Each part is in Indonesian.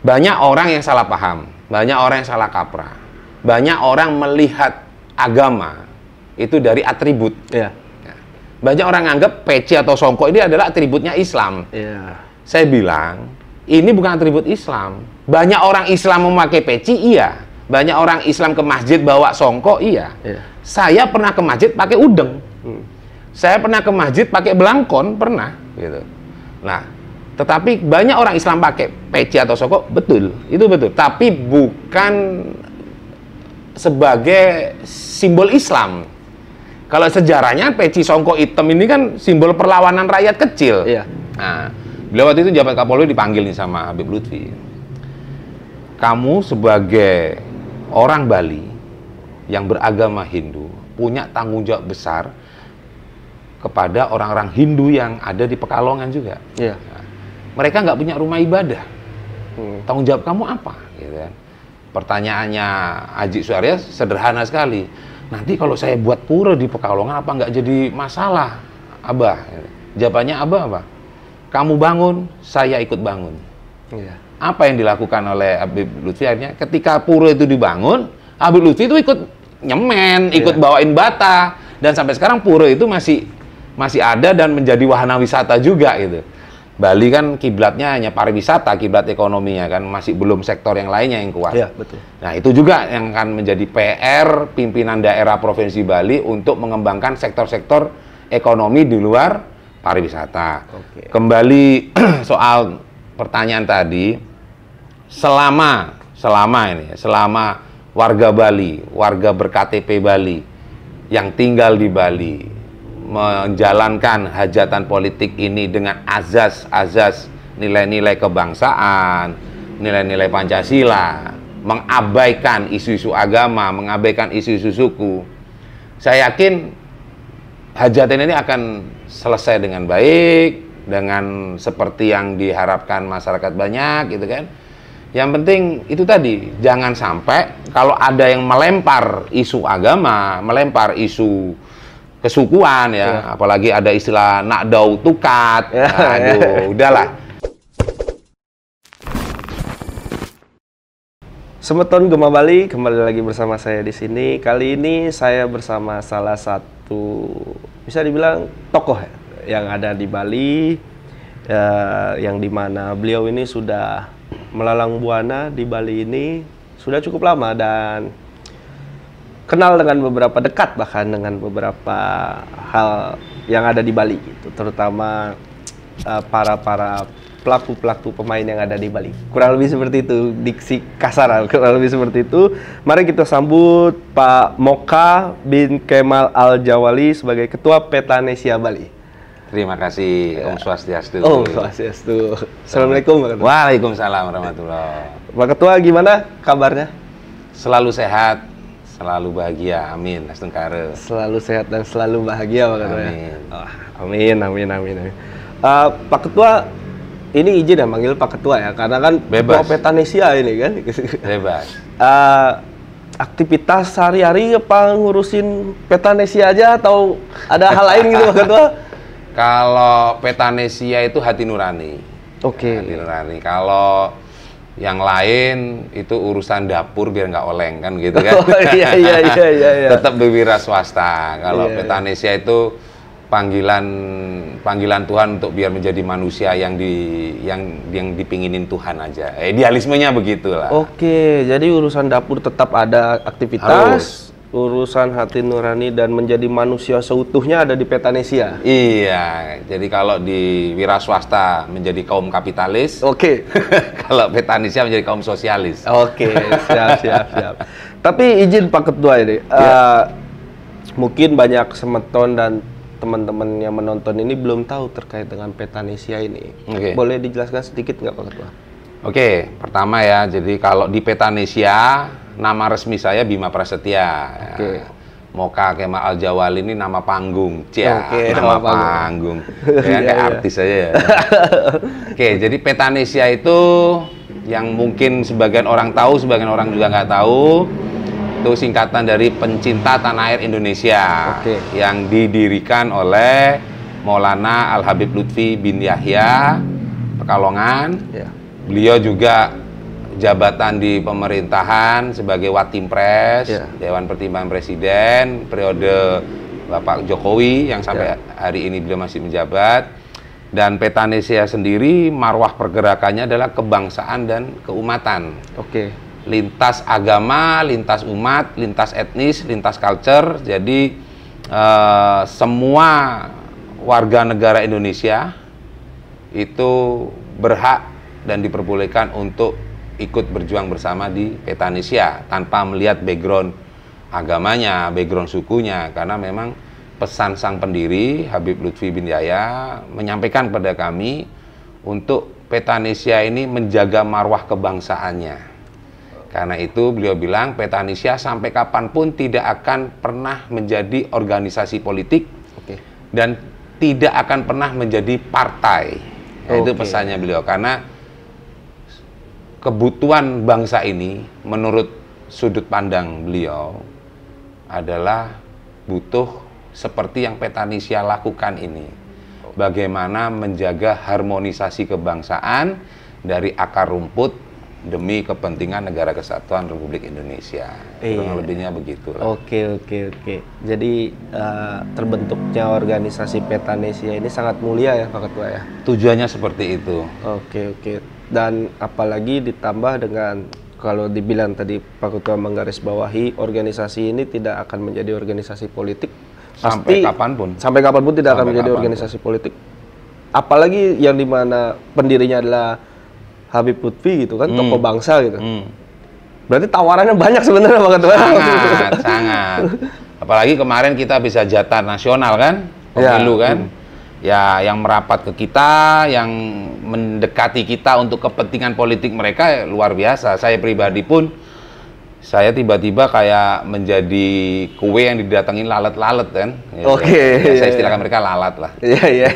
Banyak orang yang salah paham, banyak orang yang salah kaprah, banyak orang melihat agama itu dari atribut. Iya. Banyak orang anggap peci atau songkok ini adalah atributnya Islam. Iya. Saya bilang, ini bukan atribut Islam. Banyak orang Islam memakai peci, iya. Banyak orang Islam ke masjid bawa songkok, iya. Saya pernah ke masjid pakai udeng. Saya pernah ke masjid pakai belangkon, pernah. Gitu. Nah, tetapi banyak orang Islam pakai peci atau songkok, betul. Itu betul. Tapi bukan sebagai simbol Islam. Kalau sejarahnya peci songkok hitam ini kan simbol perlawanan rakyat kecil. Iya. Nah, beliau waktu itu jabat Kapolri dipanggil nih sama Habib Lutfi. Kamu sebagai orang Bali yang beragama Hindu punya tanggung jawab besar kepada orang-orang Hindu yang ada di Pekalongan juga. Iya. Nah, mereka nggak punya rumah ibadah. Tanggung jawab kamu apa? Gitu kan. Pertanyaannya Haji Suarya sederhana sekali. Nanti kalau saya buat pura di Pekalongan apa nggak jadi masalah, Abah? Jawabannya Abah apa? Kamu bangun, saya ikut bangun. Iya. Apa yang dilakukan oleh Habib Lutfi akhirnya? Ketika pura itu dibangun, Habib Lutfi itu ikut nyemen, ikut bawain bata, dan sampai sekarang pura itu masih ada dan menjadi wahana wisata juga gitu. Bali kan kiblatnya hanya pariwisata, kiblat ekonominya kan masih belum sektor yang lainnya yang kuat. Iya, betul. Nah, itu juga yang akan menjadi PR pimpinan daerah Provinsi Bali untuk mengembangkan sektor-sektor ekonomi di luar pariwisata. Oke. Kembali soal pertanyaan tadi, selama warga Bali, warga ber-KTP Bali yang tinggal di Bali menjalankan hajatan politik ini dengan azas-azas nilai-nilai kebangsaan, nilai-nilai Pancasila, mengabaikan isu-isu agama, mengabaikan isu-isu suku, saya yakin hajatan ini akan selesai dengan baik, dengan seperti yang diharapkan masyarakat banyak, gitu kan. Yang penting itu tadi, jangan sampai kalau ada yang melempar isu agama, melempar isu kesukuan ya, apalagi ada istilah nakdau tukat, aduh, udahlah. Semeton Gema Bali, kembali lagi bersama saya di sini. Kali ini saya bersama salah satu, bisa dibilang tokoh yang ada di Bali, yang dimana beliau ini sudah melalang buana di Bali ini sudah cukup lama dan kenal dengan beberapa, dekat bahkan dengan beberapa hal yang ada di Bali gitu, terutama para pelaku pemain yang ada di Bali. Kurang lebih seperti itu, diksi kasar kurang lebih seperti itu. Mari kita sambut Pak Mocha bin Kemal Al-Jawali sebagai Ketua Petanesia Bali. Terima kasih, Om Swastiastu. Om Swastiastu. Assalamualaikum Pak Ketua. Waalaikumsalam warahmatullahi. Pak Ketua, gimana kabarnya? Selalu sehat, selalu bahagia, amin. Astengkare. Selalu sehat dan selalu bahagia Pak Ketua. Amin. Amin, amin. Pak Ketua, ini izin ya manggil Pak Ketua ya, karena kan Bebas. Ketua Petanesia ini kan. Bebas. Aktivitas sehari-hari apa ngurusin Petanesia aja atau ada hal lain gitu Pak Ketua? Kalau Petanesia itu hati nurani. Oke. Hati nurani. Kalau yang lain itu urusan dapur biar nggak oleng kan gitu kan. Oh, iya. Tetap berwira swasta. Kalau Iya. Petanesia itu panggilan Tuhan untuk biar menjadi manusia yang dipinginin Tuhan aja. Idealismenya begitulah. Oke, jadi urusan dapur tetap ada aktivitas. Harus. Urusan hati nurani dan menjadi manusia seutuhnya ada di Petanesia. Iya, jadi kalau di wira swasta menjadi kaum kapitalis, Oke. kalau Petanesia menjadi kaum sosialis. Oke, siap. Tapi izin Pak Ketua ini, mungkin banyak semeton dan teman-teman yang menonton ini belum tahu terkait dengan Petanesia ini. Oke. Boleh dijelaskan sedikit nggak Pak Ketua? Oke, pertama ya, jadi kalau di Petanesia, nama resmi saya Bima Prasetya. Oke. Mocha Kemal Al-Jawali ini nama panggung. Cia, Oke, nama panggung. Ya, kayak artis aja ya. Oke, jadi Petanesia itu yang mungkin sebagian orang tahu, sebagian orang juga nggak tahu. Itu singkatan dari Pencinta Tanah Air Indonesia. Oke. Yang didirikan oleh Maulana Al-Habib Lutfi bin Yahya, Pekalongan. Ya. Beliau juga jabatan di pemerintahan sebagai Watimpres, Dewan Pertimbangan Presiden, periode Bapak Jokowi yang sampai hari ini beliau masih menjabat. Dan Petanesia sendiri marwah pergerakannya adalah kebangsaan dan keumatan. Lintas agama, lintas umat, lintas etnis, lintas culture. Jadi semua warga negara Indonesia itu berhak dan diperbolehkan untuk ikut berjuang bersama di Petanesia tanpa melihat background agamanya, background sukunya, karena memang pesan sang pendiri Habib Lutfi bin Yahya menyampaikan kepada kami untuk Petanesia ini menjaga marwah kebangsaannya. Karena itu beliau bilang Petanesia sampai kapanpun tidak akan pernah menjadi organisasi politik dan tidak akan pernah menjadi partai. Itu pesannya beliau, karena kebutuhan bangsa ini menurut sudut pandang beliau adalah butuh seperti yang Petanesia lakukan ini. Bagaimana menjaga harmonisasi kebangsaan dari akar rumput demi kepentingan negara kesatuan Republik Indonesia. Kurang lebihnya begitu. Oke. Jadi terbentuknya organisasi Petanesia ini sangat mulia ya Pak Ketua ya? Tujuannya seperti itu. Oke. Dan apalagi ditambah dengan kalau dibilang tadi Pak Ketua menggarisbawahi organisasi ini tidak akan menjadi organisasi politik sampai kapanpun tidak akan menjadi organisasi politik. Apalagi yang dimana pendirinya adalah Habib Lutfi gitu kan, tokoh bangsa gitu. Berarti tawarannya banyak sebenarnya Pak Ketua. Sangat. Apalagi kemarin kita bisa jatah nasional kan, pemilu kan. Ya, yang merapat ke kita, yang mendekati kita untuk kepentingan politik mereka luar biasa. Saya pribadi pun, saya tiba-tiba kayak menjadi kue yang didatengin lalat-lalat kan. Gitu. Saya istilahkan mereka lalat lah. Iya.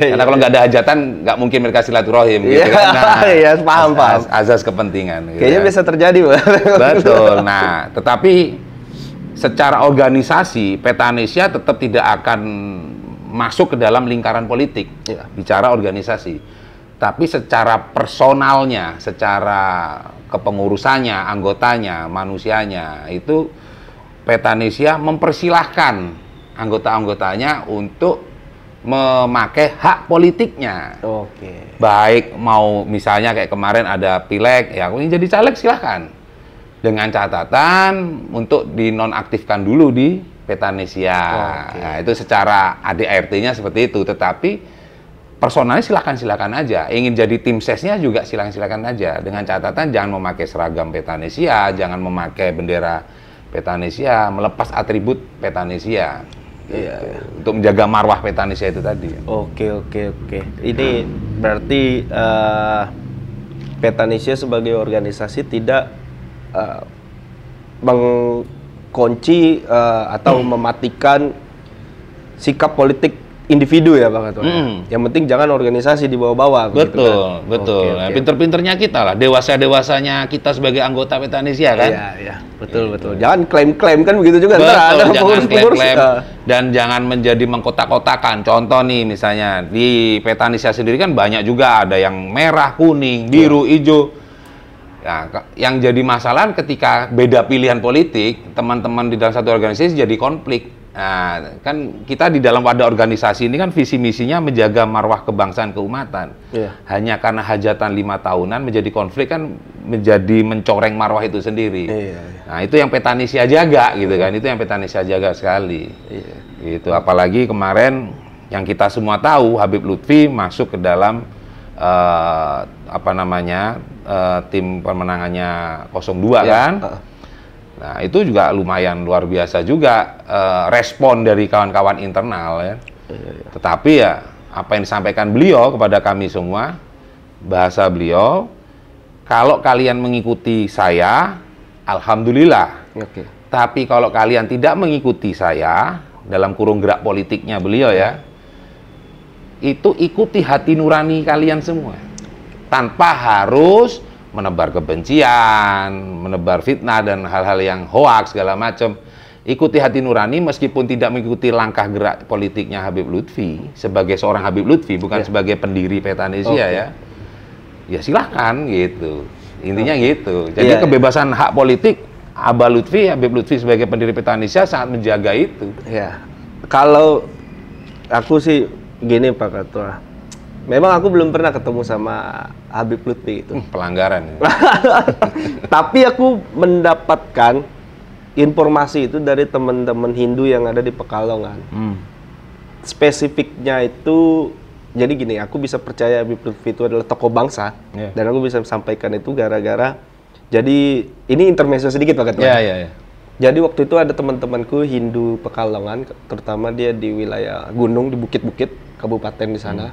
Karena kalau nggak ada hajatan, nggak mungkin mereka silaturahim. Gitu kan. Iya, paham. Azas kepentingan. Gitu kayaknya kan. bisa terjadi, Pak. Betul. Nah, tetapi secara organisasi, Petanesia tetap tidak akan masuk ke dalam lingkaran politik, bicara organisasi. Tapi secara personalnya, secara kepengurusannya, anggotanya, manusianya, itu Petanesia mempersilahkan anggota-anggotanya untuk memakai hak politiknya. Baik mau misalnya kayak kemarin ada pileg, ya ini jadi caleg silahkan. Dengan catatan untuk dinonaktifkan dulu di Petanesia. Nah, itu secara ADART-nya seperti itu, tetapi personalnya silakan aja. Ingin jadi tim sesnya juga silakan aja. Dengan catatan jangan memakai seragam Petanesia, jangan memakai bendera Petanesia, melepas atribut Petanesia. Untuk menjaga marwah Petanesia itu tadi. Oke. Ini berarti Petanesia sebagai organisasi tidak kunci atau mematikan sikap politik individu ya Pak Ketua. Yang penting jangan organisasi dibawa-bawa. Betul. Nah, pinter-pinternya kita lah, dewasa-dewasanya kita sebagai anggota Petanesia kan. Iya. Betul. Jangan klaim-klaim kan begitu juga. Jangan klaim-klaim dan jangan menjadi mengkotak-kotakan. Contoh nih misalnya di Petanesia sendiri kan banyak juga, ada yang merah, kuning, biru, hijau. Ya, yang jadi masalah ketika beda pilihan politik, teman-teman di dalam satu organisasi jadi konflik. Nah, kan kita di dalam wadah organisasi ini kan visi misinya menjaga marwah kebangsaan keumatan. Hanya karena hajatan 5 tahunan menjadi konflik kan menjadi mencoreng marwah itu sendiri. Nah, itu yang Petanesia jaga gitu kan. Itu yang Petanesia jaga sekali. Gitu. Apalagi kemarin yang kita semua tahu Habib Lutfi masuk ke dalam tim pemenangannya 02 kan. Nah, itu juga lumayan luar biasa juga respon dari kawan-kawan internal ya. Tetapi ya apa yang disampaikan beliau kepada kami semua, bahasa beliau, kalau kalian mengikuti saya, alhamdulillah. Tapi kalau kalian tidak mengikuti saya, dalam kurung gerak politiknya beliau ya, itu ikuti hati nurani kalian semua. Tanpa harus menebar kebencian, menebar fitnah dan hal-hal yang hoaks segala macam. Ikuti hati nurani meskipun tidak mengikuti langkah gerak politiknya Habib Lutfi sebagai seorang Habib Lutfi, bukan sebagai pendiri Petanesia ya. Ya silahkan gitu. Intinya gitu. Jadi kebebasan hak politik Habib Lutfi sebagai pendiri Petanisya sangat menjaga itu. Ya. Kalau aku sih gini Pak Ketua. Memang aku belum pernah ketemu sama Habib Lutfi itu. Pelanggaran. Tapi aku mendapatkan informasi itu dari teman-teman Hindu yang ada di Pekalongan. Spesifiknya itu, jadi gini, aku bisa percaya Habib Lutfi itu adalah tokoh bangsa, dan aku bisa sampaikan itu gara-gara, jadi ini intermezzo sedikit Pak Ketua. Jadi waktu itu ada teman-temanku Hindu Pekalongan, terutama dia di wilayah gunung, di bukit-bukit, kabupaten di sana.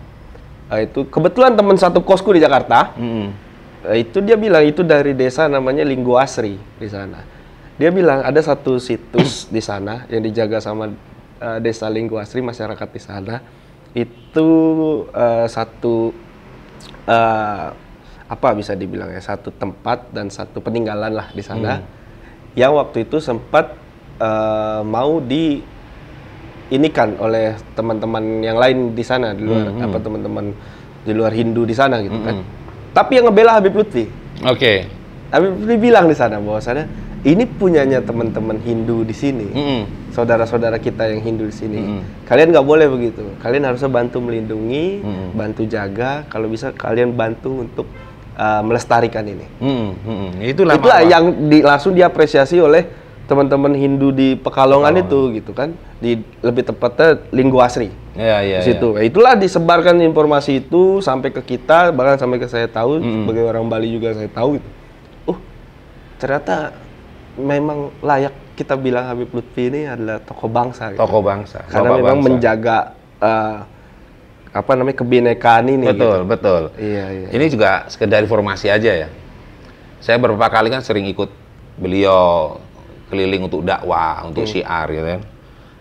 Itu kebetulan teman satu kosku di Jakarta, itu dia bilang itu dari desa namanya Linggo Asri di sana. Dia bilang ada satu situs di sana yang dijaga sama desa Linggo Asri, masyarakat di sana. Itu satu apa bisa dibilang ya, satu tempat dan satu peninggalan lah di sana. Yang waktu itu sempat mau inikan oleh teman-teman yang lain di sana di luar teman-teman di luar Hindu di sana gitu kan. Tapi yang ngebela Habib Lutfi. Habib Lutfi bilang di sana bahwasanya ini punyanya teman-teman Hindu di sini. Saudara-saudara kita yang Hindu di sini. Kalian nggak boleh begitu. Kalian harusnya bantu melindungi, bantu jaga, kalau bisa kalian bantu untuk melestarikan ini. Itulah yang langsung diapresiasi oleh teman-teman Hindu di Pekalongan itu gitu kan, lebih tepatnya Linggo Asri. Di situ. Itulah disebarkan informasi itu sampai ke kita, bahkan sampai ke saya tahu, sebagai orang Bali juga saya tahu itu. Ternyata memang layak kita bilang Habib Lutfi ini adalah tokoh bangsa. Gitu. Tokoh bangsa. Karena memang menjaga kebinekaan ini. Betul. Iya. Ini juga sekedar informasi aja ya. Saya beberapa kali kan sering ikut beliau keliling untuk dakwah, untuk syiar gitu kan.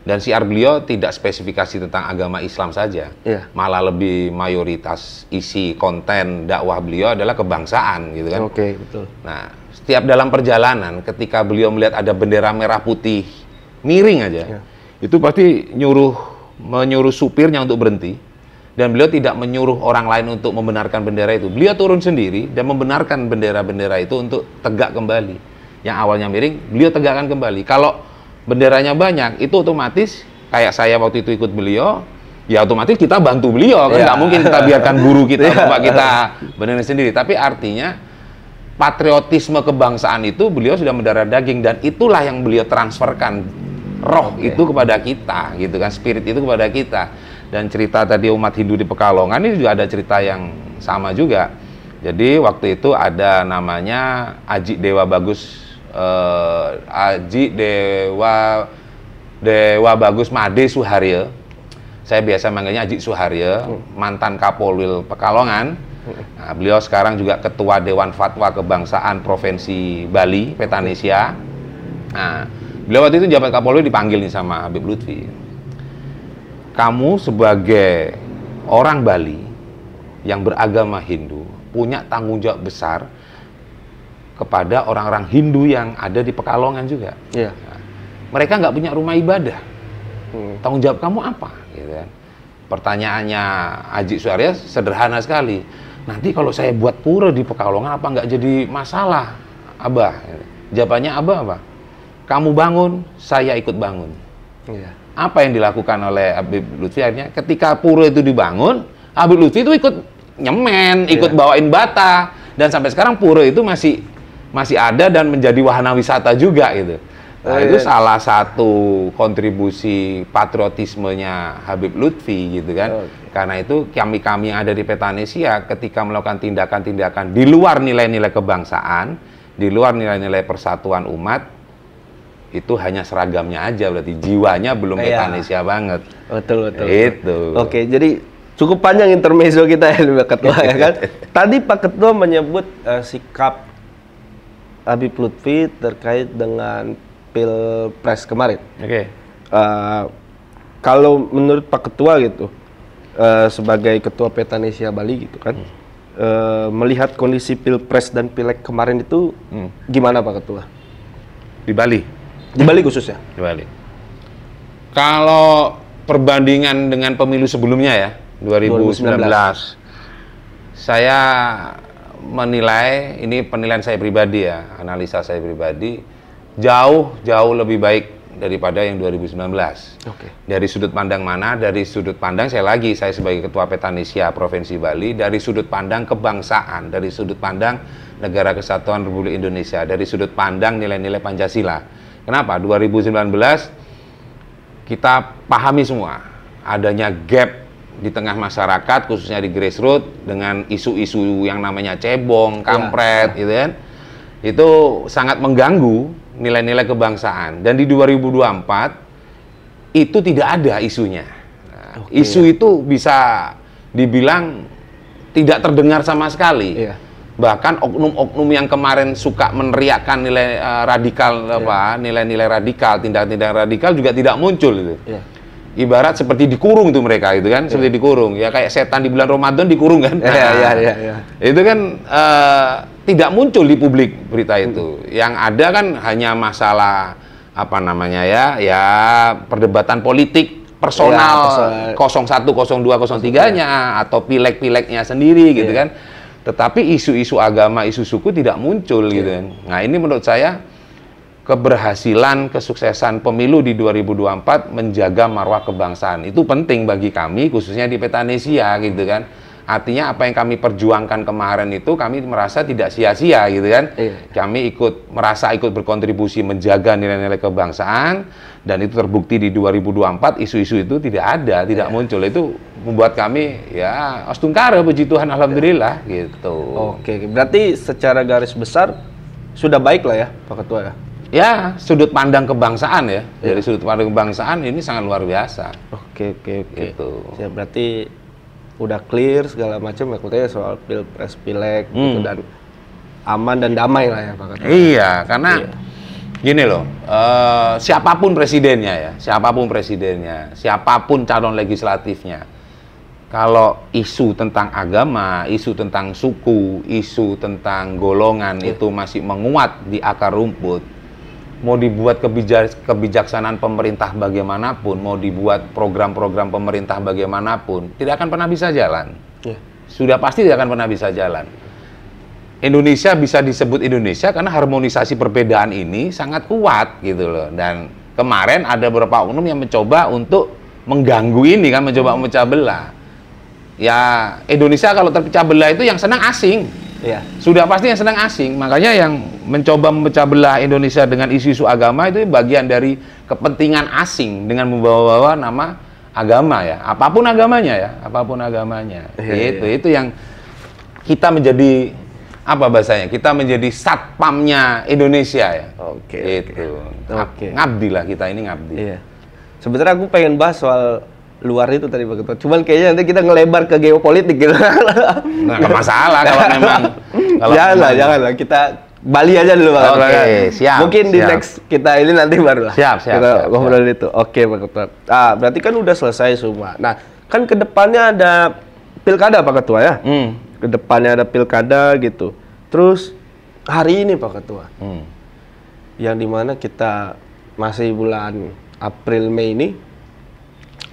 Dan syiar beliau tidak spesifikasi tentang agama Islam saja. Malah lebih mayoritas isi konten dakwah beliau adalah kebangsaan gitu kan. Betul. Nah, setiap dalam perjalanan ketika beliau melihat ada bendera merah putih miring aja, itu pasti menyuruh supirnya untuk berhenti. Dan beliau tidak menyuruh orang lain untuk membenarkan bendera itu. Beliau turun sendiri dan membenarkan bendera-bendera itu untuk tegak kembali. Yang awalnya miring, beliau tegakkan kembali. Kalau benderanya banyak, itu otomatis kayak saya waktu itu ikut beliau, ya otomatis kita bantu beliau kan, nggak mungkin kita biarkan guru kita, bapak kita benerin sendiri. Tapi artinya patriotisme kebangsaan itu beliau sudah mendarah daging, dan itulah yang beliau transferkan roh itu kepada kita, gitu kan, spirit itu kepada kita. Dan cerita tadi umat Hindu di Pekalongan ini juga ada cerita yang sama juga. Jadi waktu itu ada namanya Aji Dewa Bagus. Aji Dewa Bagus Made Suharyo. Saya biasa manggilnya Aji Suharyo, mantan Kapolwil Pekalongan. Nah, beliau sekarang juga ketua Dewan Fatwa Kebangsaan Provinsi Bali, Petanisya. Nah, beliau waktu itu jabat Kapolwil dipanggil nih sama Habib Lutfi. Kamu sebagai orang Bali yang beragama Hindu punya tanggung jawab besar kepada orang-orang Hindu yang ada di Pekalongan juga. Nah, mereka nggak punya rumah ibadah. Tanggung jawab kamu apa? Gitu kan. Pertanyaannya Aji Suharyo sederhana sekali. Nanti kalau saya buat pura di Pekalongan apa nggak jadi masalah, Abah? Jawabannya Abah apa? Kamu bangun, saya ikut bangun. Apa yang dilakukan oleh Habib Lutfi akhirnya? Ketika pura itu dibangun, Habib Lutfi itu ikut nyemen, ikut bawain bata, dan sampai sekarang pura itu masih ada dan menjadi wahana wisata juga gitu. Nah, itu salah satu kontribusi patriotismenya Habib Lutfi gitu kan. Karena itu kami yang ada di Petanisya ketika melakukan tindakan-tindakan di luar nilai-nilai kebangsaan, di luar nilai-nilai persatuan umat, itu hanya seragamnya aja, berarti jiwanya belum Petanisya banget. Betul. Itu. Oke, jadi cukup panjang intermezzo kita ya Pak Ketua ya kan. Tadi Pak Ketua menyebut sikap Habib Lutfi terkait dengan Pilpres kemarin. Kalau menurut Pak Ketua gitu, sebagai Ketua Petanisya Bali gitu kan, melihat kondisi Pilpres dan Pileg kemarin itu gimana Pak Ketua? Di Bali? Di Bali khususnya? Di Bali. Kalau perbandingan dengan pemilu sebelumnya ya, 2019. Saya menilai, ini penilaian saya pribadi ya, analisa saya pribadi, jauh lebih baik daripada yang 2019. Oke. Dari sudut pandang mana? Dari sudut pandang saya sebagai Ketua Petanesia Provinsi Bali, dari sudut pandang kebangsaan, dari sudut pandang Negara Kesatuan Republik Indonesia, dari sudut pandang nilai-nilai Pancasila. Kenapa? 2019 kita pahami semua adanya gap di tengah masyarakat, khususnya di grassroots, dengan isu-isu yang namanya cebong, kampret, gitu kan. Itu sangat mengganggu nilai-nilai kebangsaan. Dan di 2024 itu tidak ada isunya. Nah, isu itu bisa dibilang tidak terdengar sama sekali. Bahkan oknum-oknum yang kemarin suka meneriakkan nilai radikal, nilai-nilai radikal, tindak-tindak radikal juga tidak muncul gitu. Ibarat seperti dikurung tuh mereka itu kan, seperti dikurung. Ya kayak setan di bulan Ramadan dikurung kan. Itu kan tidak muncul di publik berita itu. Yang ada kan hanya masalah apa namanya ya perdebatan politik personal 01, 02, 03-nya atau pileg-pilegnya sendiri gitu kan. Tetapi isu-isu agama, isu suku tidak muncul gitu kan. Nah, ini menurut saya keberhasilan, kesuksesan pemilu di 2024 menjaga marwah kebangsaan. Itu penting bagi kami, khususnya di Petanesia gitu kan. Artinya apa yang kami perjuangkan kemarin itu kami merasa tidak sia-sia gitu kan. Kami merasa ikut berkontribusi menjaga nilai-nilai kebangsaan, dan itu terbukti di 2024 isu-isu itu tidak muncul. Itu membuat kami ya astungkara, puji Tuhan, alhamdulillah gitu. Oke, berarti secara garis besar sudah baik lah ya Pak Ketua ya. Ya, sudut pandang kebangsaan ya. Dari sudut pandang kebangsaan ini sangat luar biasa. Oke. Gitu. Ya, berarti udah clear segala macam ya, katanya soal pilpres, pileg gitu, dan aman dan damai lah ya Pak Ketua. Iya, karena gini loh, siapapun presidennya, siapapun calon legislatifnya, kalau isu tentang agama, isu tentang suku, isu tentang golongan itu masih menguat di akar rumput, mau dibuat kebijaksanaan pemerintah bagaimanapun, mau dibuat program-program pemerintah bagaimanapun, tidak akan pernah bisa jalan. Sudah pasti tidak akan pernah bisa jalan. Indonesia bisa disebut Indonesia karena harmonisasi perbedaan ini sangat kuat gitu loh. Dan kemarin ada beberapa oknum yang mencoba untuk mengganggu ini kan, mencoba memecah belah. Ya, Indonesia kalau terpecah belah itu yang senang asing. Sudah pasti yang senang asing. Makanya yang mencoba memecah belah Indonesia dengan isu-isu agama itu bagian dari kepentingan asing dengan membawa-bawa nama agama ya. Apapun agamanya. Itu yang kita menjadi apa bahasanya? Kita menjadi satpamnya Indonesia ya. Ngabdi lah kita ini, ngabdi. Sebenarnya aku pengen bahas soal luar itu tadi Pak Ketua. Cuman kayaknya nanti kita ngelebar ke geopolitik gitu. Nah, nggak masalah kalau memang. Janganlah. Kita Bali aja dulu Pak Ketua. Siap. Mungkin di next kita ini nanti baru lah. Siap. Kita ngobrol itu. Oke Pak Ketua. Berarti kan udah selesai semua. Nah, kan kedepannya ada pilkada Pak Ketua ya. Kedepannya ada pilkada gitu. Terus hari ini Pak Ketua, yang dimana kita masih bulan April Mei ini,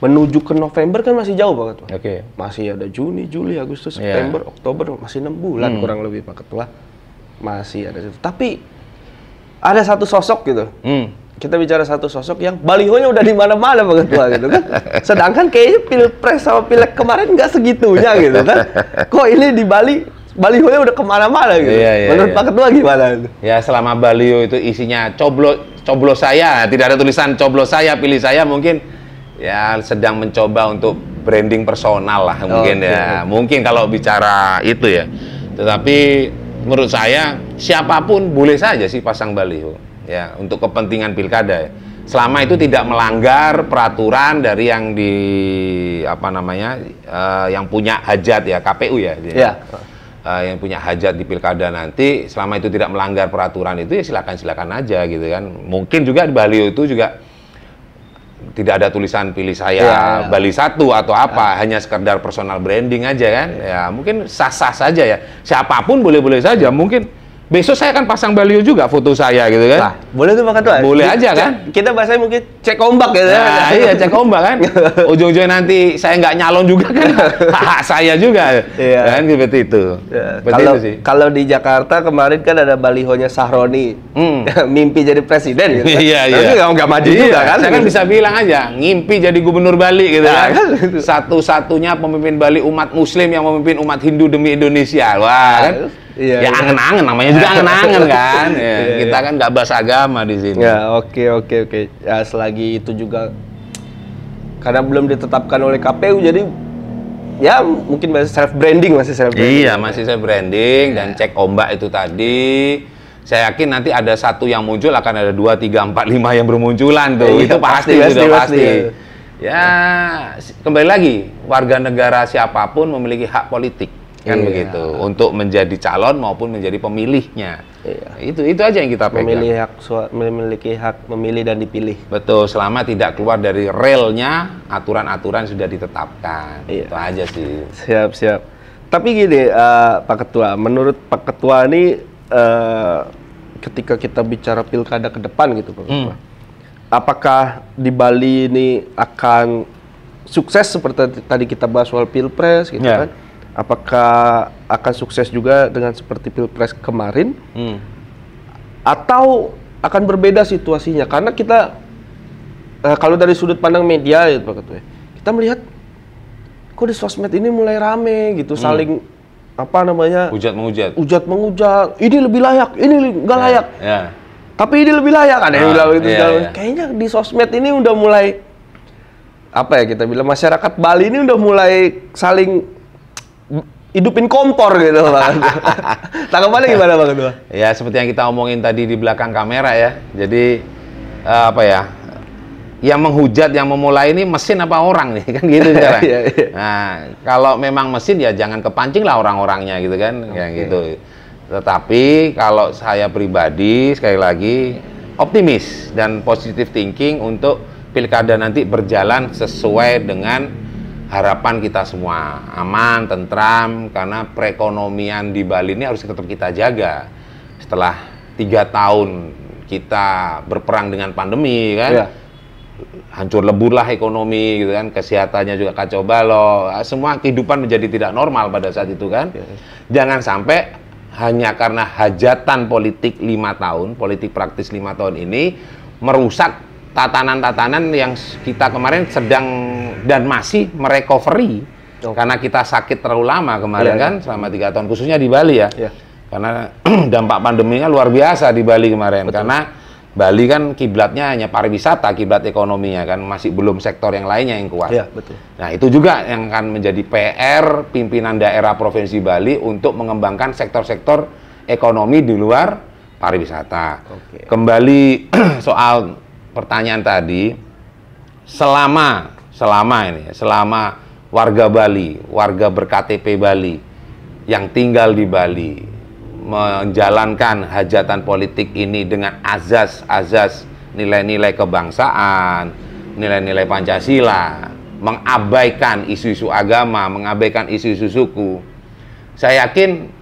menuju ke November kan masih jauh Pak Ketua. Masih ada Juni, Juli, Agustus, September, Oktober, masih 6 bulan kurang lebih Pak Ketua. Masih ada situ. Tapi ada satu sosok gitu. Kita bicara satu sosok yang balihonya udah di mana-mana Pak Ketua gitu kan. Sedangkan kayaknya pilpres sama pileg kemarin nggak segitunya gitu kan. Kok ini di Bali balihonya udah kemana-mana gitu. Menurut Pak Ketua gimana? Ya, selama baliho itu isinya coblos saya, tidak ada tulisan coblos saya, pilih saya, mungkin ya sedang mencoba untuk branding personal lah mungkin mungkin kalau bicara itu ya. Tetapi menurut saya siapapun boleh saja sih pasang baliho ya untuk kepentingan pilkada ya. Selama itu tidak melanggar peraturan dari yang yang punya hajat ya, KPU ya. Yang punya hajat di pilkada nanti, selama itu tidak melanggar peraturan itu ya silakan aja gitu kan. Mungkin juga di baliho itu juga tidak ada tulisan pilih saya Bali 1 atau apa, hanya sekedar personal branding aja kan. Ya mungkin sah-sah saja ya. Siapapun boleh-boleh saja. Mungkin Besok saya akan pasang baliho juga foto saya gitu kan. Nah, boleh tuh Pak Ketua. Boleh aja kan. Kita bahasanya mungkin cek ombak gitu. Nah, iya cek ombak kan. Ujung-ujungnya nanti saya nggak nyalon juga kan. Hak saya juga. Iya. Kan seperti itu. Ya, Seperti kalau itu sih. kalau di Jakarta kemarin kan ada balihonya Sahroni. Mimpi jadi presiden gitu. Iya, Tapi iya. nggak maju juga kan. Saya kan bisa bilang aja, ngimpi jadi gubernur Bali gitu Nah, kan. kan. Satu-satunya pemimpin Bali umat muslim yang memimpin umat Hindu demi Indonesia. Wah, kan. Iya, Ya iya. angen-angen namanya juga angen-angen kan. Ya, Iya, kita kan nggak bahas agama di sini. Ya, oke. Ya, selagi itu juga karena belum ditetapkan oleh KPU, jadi ya mungkin masih self branding. Iya, masih saya branding dan cek ombak itu tadi. Saya yakin nanti ada satu yang muncul, akan ada 2, 3, 4, 5 yang bermunculan tuh. Iya, Itu pasti, sudah pasti. Ya, kembali lagi, warga negara siapapun memiliki hak politik. Kan Iya. begitu, untuk menjadi calon maupun menjadi pemilihnya. Iya. Itu aja yang kita pegang. Memiliki hak memilih dan dipilih. Betul, selama tidak keluar dari relnya, aturan-aturan sudah ditetapkan. Iya. Itu aja sih. Siap. Tapi gini, Pak Ketua, menurut Pak Ketua ini ketika kita bicara pilkada ke depan gitu, Pak Ketua, apakah di Bali ini akan sukses seperti tadi kita bahas soal pilpres gitu Ya. kan? Apakah akan sukses juga dengan seperti pilpres kemarin? Atau akan berbeda situasinya? Karena kita kalau dari sudut pandang media ya Pak Ketua, kita melihat kok di sosmed ini mulai rame gitu, saling apa namanya, Hujat-menghujat. ujat-menghujat, ini lebih layak, ini nggak layak, Ya. tapi ini lebih layak, ada yang bilang itu. iya. Kayaknya di sosmed ini udah mulai apa ya, kita bilang masyarakat Bali ini udah mulai saling hidupin kompor gitu Pak. Tanggapannya gimana Pak Ketua? Ya, seperti yang kita omongin tadi di belakang kamera ya. Jadi apa ya? Yang menghujat, yang memulai ini mesin apa orang nih, kan gitu sekarang. Iya. Nah, kalau memang mesin ya jangan kepancing lah orang-orangnya gitu kan, yang gitu. Tetapi kalau saya pribadi sekali lagi optimis dan positive thinking untuk pilkada nanti berjalan sesuai dengan harapan kita semua, aman, tentram, karena perekonomian di Bali ini harus tetap kita jaga. Setelah 3 tahun kita berperang dengan pandemi kan. Iya. Hancur leburlah ekonomi gitu kan, kesehatannya juga kacau balau, semua kehidupan menjadi tidak normal pada saat itu kan. Jangan sampai hanya karena hajatan politik 5 tahun, politik praktis 5 tahun ini merusak tatanan-tatanan yang kita kemarin sedang dan masih merecovery karena kita sakit terlalu lama kemarin kan, selama 3 tahun khususnya di Bali ya. Karena dampak pandeminya luar biasa di Bali kemarin. Karena Bali kan kiblatnya hanya pariwisata, kiblat ekonominya kan, masih belum sektor yang lainnya yang kuat. Iya, betul. Nah, itu juga yang akan menjadi PR pimpinan daerah Provinsi Bali untuk mengembangkan sektor-sektor ekonomi di luar pariwisata. Kembali soal pertanyaan tadi, selama warga Bali, warga ber-KTP Bali yang tinggal di Bali menjalankan hajatan politik ini dengan azas-azas nilai-nilai kebangsaan, nilai-nilai Pancasila, mengabaikan isu-isu agama, mengabaikan isu-isu suku, saya yakin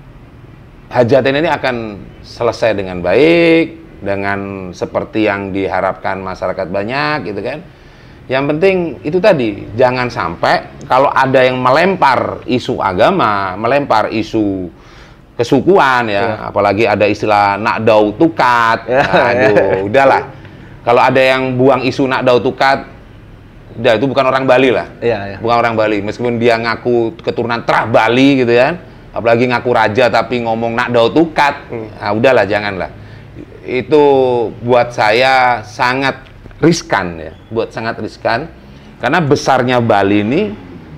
hajatan ini akan selesai dengan baik, dengan seperti yang diharapkan masyarakat banyak gitu kan. Yang penting itu tadi, jangan sampai kalau ada yang melempar isu agama, melempar isu kesukuan ya, apalagi ada istilah nakdau tukat, aduh, udahlah. Kalau ada yang buang isu nakdau tukat, udah itu bukan orang Bali lah, bukan orang Bali. Meskipun dia ngaku keturunan Trah Bali gitu ya, apalagi ngaku raja tapi ngomong nakdau tukat, nah, udahlah, janganlah. Itu buat saya sangat riskan ya, karena besarnya Bali ini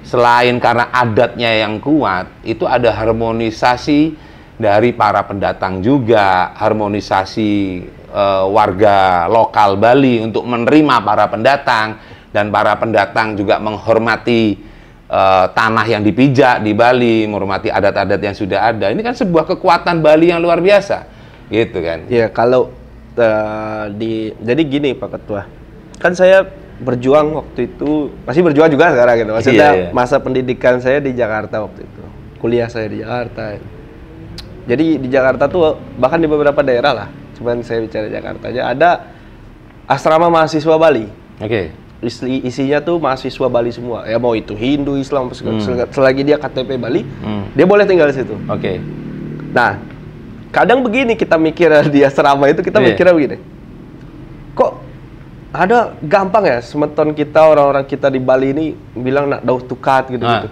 selain karena adatnya yang kuat, itu ada harmonisasi dari para pendatang juga, harmonisasi warga lokal Bali untuk menerima para pendatang, dan para pendatang juga menghormati tanah yang dipijak di Bali, menghormati adat-adat yang sudah ada. Ini kan sebuah kekuatan Bali yang luar biasa, gitu kan? Ya, kalau jadi gini Pak Ketua, kan saya berjuang waktu itu, masih berjuang juga sekarang gitu. Maksudnya masa pendidikan saya di Jakarta waktu itu, kuliah saya di Jakarta. Jadi di Jakarta tuh bahkan di beberapa daerah lah, cuman saya bicara Jakarta aja, ada asrama mahasiswa Bali. Oke. Isinya tuh mahasiswa Bali semua. Ya mau itu Hindu, Islam, selagi dia KTP Bali, dia boleh tinggal di situ. Oke. Nah, kadang begini kita mikir di asrama itu, kita mikirnya begini. Kok ada gampang ya semeton kita, orang-orang kita di Bali ini bilang nak dauh tukat gitu-gitu.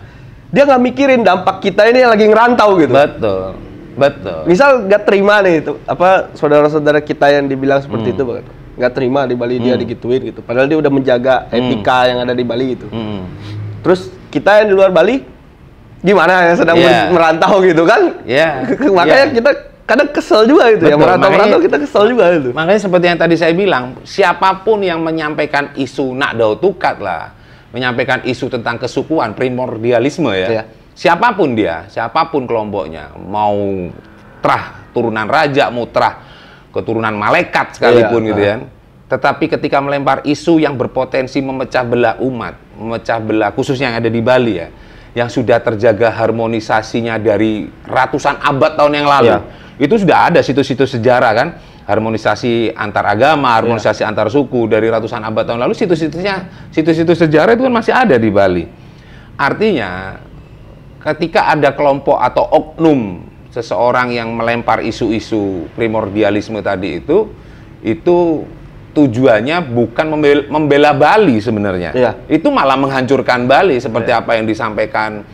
Dia nggak mikirin dampak kita ini yang lagi ngerantau gitu. Betul. Betul. Misal nggak terima nih itu apa saudara-saudara kita yang dibilang seperti itu, nggak terima di Bali dia digituin gitu. Padahal dia udah menjaga etika yang ada di Bali itu. Terus kita yang di luar Bali gimana yang sedang merantau gitu kan? Makanya kita kadang kesel juga gitu. Betul, ya merantau kita kesel juga itu. Makanya seperti yang tadi saya bilang, siapapun yang menyampaikan isu nak dau tukat lah, menyampaikan isu tentang kesukuan, primordialisme ya. Siapapun dia, siapapun kelompoknya, mau terah turunan raja, mau terah keturunan malaikat sekalipun gitu ya. Tetapi ketika melempar isu yang berpotensi memecah belah umat, memecah belah khususnya yang ada di Bali ya, yang sudah terjaga harmonisasinya dari ratusan abad tahun yang lalu. Itu sudah ada situs-situs sejarah kan, harmonisasi antar agama, harmonisasi antar suku dari ratusan abad tahun lalu, situs-situs sejarah itu kan masih ada di Bali. Artinya ketika ada kelompok atau oknum seseorang yang melempar isu-isu primordialisme tadi itu tujuannya bukan membela Bali sebenarnya. Itu malah menghancurkan Bali seperti apa yang disampaikan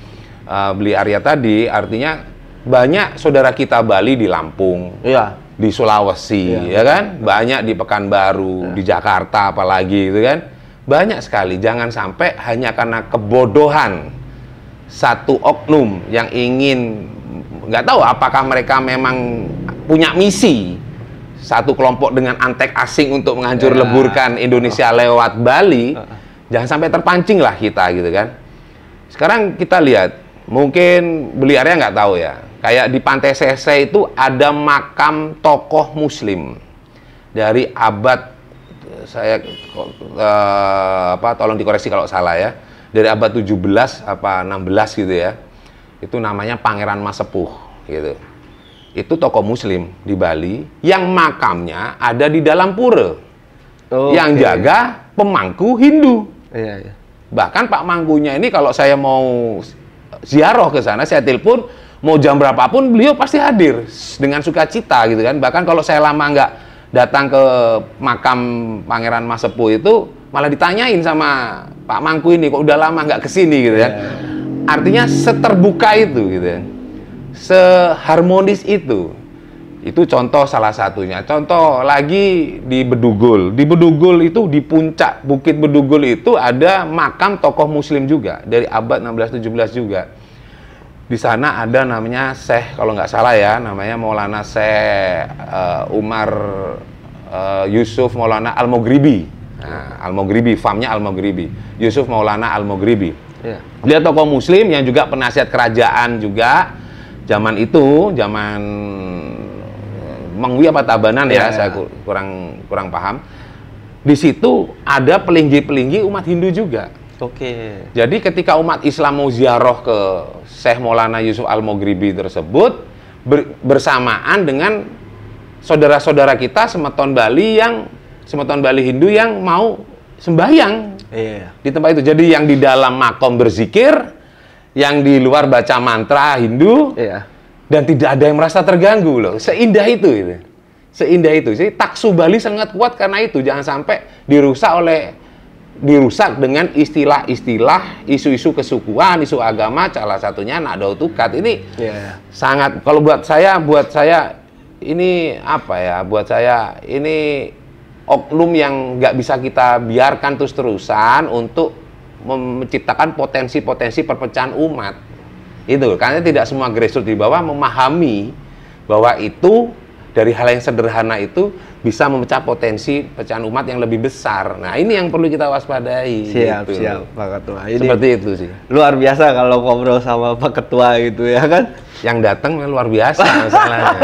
Beli Arya tadi. Artinya banyak saudara kita Bali di Lampung, di Sulawesi, ya kan? Banyak di Pekanbaru, di Jakarta apalagi gitu kan. Banyak sekali. Jangan sampai hanya karena kebodohan satu oknum yang ingin, nggak tahu apakah mereka memang punya misi, satu kelompok dengan antek asing untuk menghancur leburkan Indonesia lewat Bali, jangan sampai terpancing lah kita gitu kan. Sekarang kita lihat, mungkin Beli Arya nggak tahu ya, kayak di Pantai Sese itu ada makam tokoh Muslim dari abad, saya tolong dikoreksi kalau salah ya, dari abad 17 apa 16 gitu ya. Itu namanya Pangeran Masepuh gitu. Itu tokoh Muslim di Bali yang makamnya ada di dalam pura. Yang jaga pemangku Hindu. Bahkan Pak Mangkunya ini kalau saya mau ziarah ke sana, saya telepon mau jam berapapun beliau pasti hadir dengan sukacita gitu kan. Bahkan kalau saya lama nggak datang ke makam Pangeran Masepuh itu malah ditanyain sama Pak Mangku ini, kok udah lama nggak kesini gitu ya. Artinya seterbuka itu gitu ya, seharmonis itu. Itu contoh salah satunya. Contoh lagi di Bedugul. Di Bedugul itu di puncak Bukit Bedugul itu ada makam tokoh Muslim juga dari abad 16-17 juga. Di sana ada namanya Syekh, kalau nggak salah ya, namanya Maulana Syekh Umar Yusuf Maulana Al-Maghribi. Nah, Al-Maghribi, famnya Al-Maghribi, Yusuf Maulana Al-Maghribi. Dia tokoh Muslim yang juga penasihat kerajaan juga zaman itu, zaman Mengwi apa Tabanan ya, saya kurang paham. Di situ ada pelinggi-pelinggi umat Hindu juga. Jadi ketika umat Islam mau ziarah ke Syekh Maulana Yusuf Al-Maghribi tersebut bersamaan dengan saudara-saudara kita semeton Bali Hindu yang mau sembahyang di tempat itu. Jadi yang di dalam makom berzikir, yang di luar baca mantra Hindu, dan tidak ada yang merasa terganggu loh. Seindah itu. Seindah itu. Jadi taksu Bali sangat kuat karena itu. Jangan sampai dirusak dengan istilah-istilah, isu-isu kesukuan, isu agama, salah satunya nak dau tukat. Ini sangat, kalau buat saya ini apa ya? Buat saya ini oknum yang nggak bisa kita biarkan terus-terusan untuk menciptakan potensi-potensi perpecahan umat. Itu karena tidak semua grassroots di bawah memahami bahwa itu dari hal yang sederhana itu bisa memecah potensi pecahan umat yang lebih besar. Nah, ini yang perlu kita waspadai. Siap, gitu. Pak Ketua. Ini seperti itu sih. Luar biasa kalau ngobrol sama Pak Ketua gitu ya kan. Yang datang luar biasa masalahnya.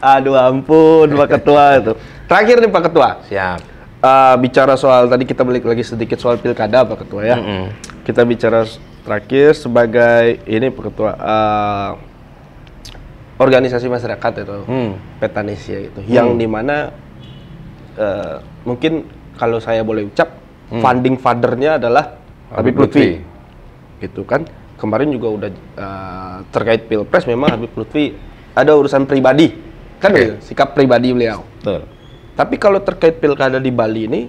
Aduh ampun Pak Ketua itu. Terakhir nih Pak Ketua. Siap. Bicara soal tadi kita balik lagi sedikit soal pilkada Pak Ketua ya. Kita bicara terakhir sebagai ini Pak Ketua. organisasi masyarakat itu, Petanesia itu, yang dimana mungkin kalau saya boleh ucap, funding father-nya adalah Habib Lutfi, gitu kan. Kemarin juga udah terkait Pilpres, memang Habib Lutfi ada urusan pribadi, kan gitu, sikap pribadi beliau. Betul. Tapi kalau terkait pilkada di Bali ini,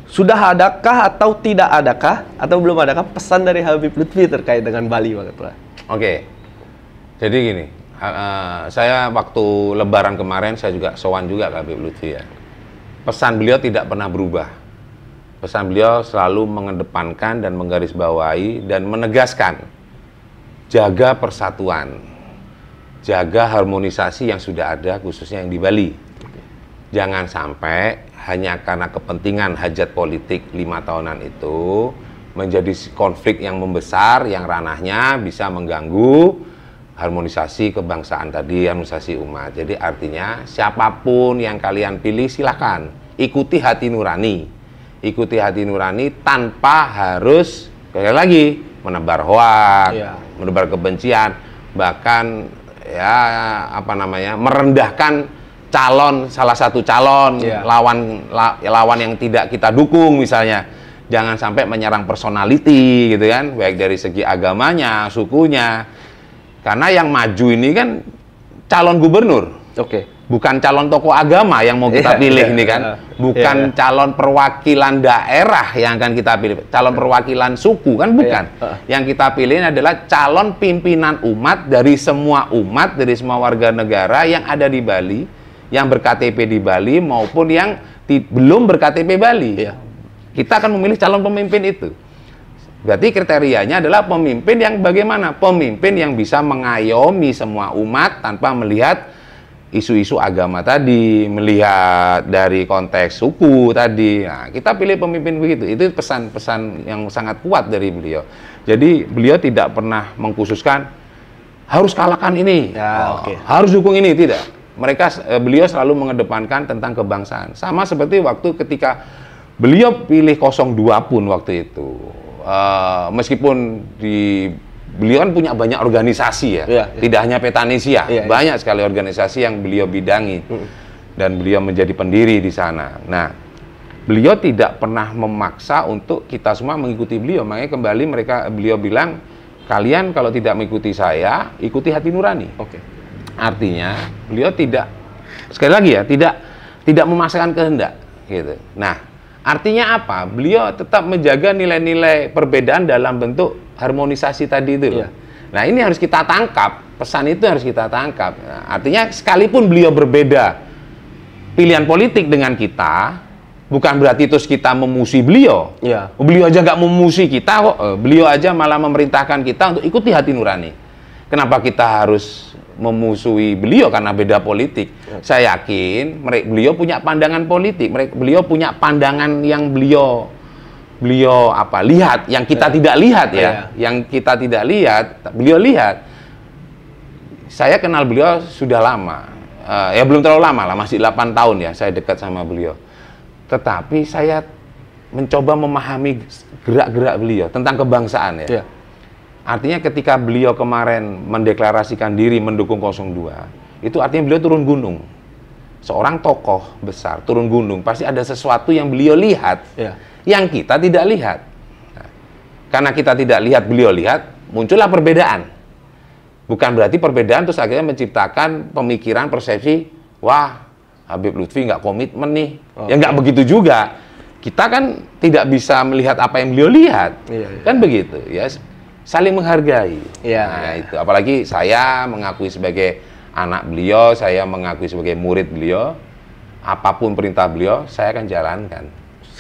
sudah adakah atau tidak adakah, atau belum adakah pesan dari Habib Lutfi terkait dengan Bali, Pak Ketua? Oke, jadi gini, saya waktu Lebaran kemarin saya juga sowan juga ke Habib Lutfi ya. Pesan beliau tidak pernah berubah. Pesan beliau selalu mengedepankan dan menggarisbawahi dan menegaskan, jaga persatuan, jaga harmonisasi yang sudah ada khususnya yang di Bali. Jangan sampai hanya karena kepentingan hajat politik 5 tahunan itu menjadi konflik yang membesar, yang ranahnya bisa mengganggu harmonisasi kebangsaan tadi, harmonisasi umat. Jadi artinya siapapun yang kalian pilih silahkan ikuti hati nurani. Ikuti hati nurani tanpa harus sekali lagi menebar hoak, menebar kebencian, bahkan ya apa namanya, merendahkan salah satu calon, lawan yang tidak kita dukung misalnya. Jangan sampai menyerang personality gitu kan, baik dari segi agamanya, sukunya. Karena yang maju ini kan calon gubernur. Bukan calon tokoh agama yang mau kita pilih ini kan. Bukan calon perwakilan daerah yang akan kita pilih. Calon perwakilan suku kan bukan. Yang kita pilih adalah calon pimpinan umat dari semua umat, dari semua warga negara yang ada di Bali, yang ber-KTP di Bali maupun yang belum ber-KTP Bali. Kita akan memilih calon pemimpin itu. Berarti kriterianya adalah pemimpin yang bagaimana? Pemimpin yang bisa mengayomi semua umat tanpa melihat isu-isu agama tadi, melihat dari konteks suku tadi. Nah, kita pilih pemimpin begitu. Itu pesan-pesan yang sangat kuat dari beliau. Jadi beliau tidak pernah mengkhususkan harus kalahkan ini, harus dukung ini, tidak. Beliau selalu mengedepankan tentang kebangsaan. Sama seperti waktu ketika beliau pilih 02 pun waktu itu. Meskipun beliau kan punya banyak organisasi ya, tidak hanya Petanesia, banyak sekali organisasi yang beliau bidangi dan beliau menjadi pendiri di sana. Nah, beliau tidak pernah memaksa untuk kita semua mengikuti beliau. Makanya kembali beliau bilang, kalian kalau tidak mengikuti saya, ikuti hati nurani. Artinya beliau tidak, sekali lagi ya, tidak memaksakan kehendak gitu. Nah, artinya apa? Beliau tetap menjaga nilai-nilai perbedaan dalam bentuk harmonisasi tadi itu. Nah, ini harus kita tangkap, pesan itu harus kita tangkap. Nah, artinya sekalipun beliau berbeda pilihan politik dengan kita, bukan berarti terus kita memusuhi beliau. Beliau aja nggak memusuhi kita kok. Beliau aja malah memerintahkan kita untuk ikuti hati nurani. Kenapa kita harus memusuhi beliau karena beda politik? Saya yakin beliau punya pandangan politik, beliau punya pandangan yang beliau lihat, yang kita tidak lihat ya, yang kita tidak lihat, beliau lihat. Saya kenal beliau sudah lama, ya belum terlalu lama lah, masih 8 tahun ya saya dekat sama beliau. Tetapi saya mencoba memahami gerak-gerak beliau tentang kebangsaan ya. Artinya ketika beliau kemarin mendeklarasikan diri mendukung 02, itu artinya beliau turun gunung. Seorang tokoh besar turun gunung, pasti ada sesuatu yang beliau lihat, yang kita tidak lihat. Nah, karena kita tidak lihat, beliau lihat, muncullah perbedaan. Bukan berarti perbedaan terus akhirnya menciptakan pemikiran, persepsi, wah Habib Lutfi nggak komitmen nih. Ya nggak begitu juga. Kita kan tidak bisa melihat apa yang beliau lihat. Kan begitu ya. Saling menghargai. Nah, itu. Apalagi saya mengakui sebagai anak beliau, saya mengakui sebagai murid beliau. Apapun perintah beliau, saya akan jalankan.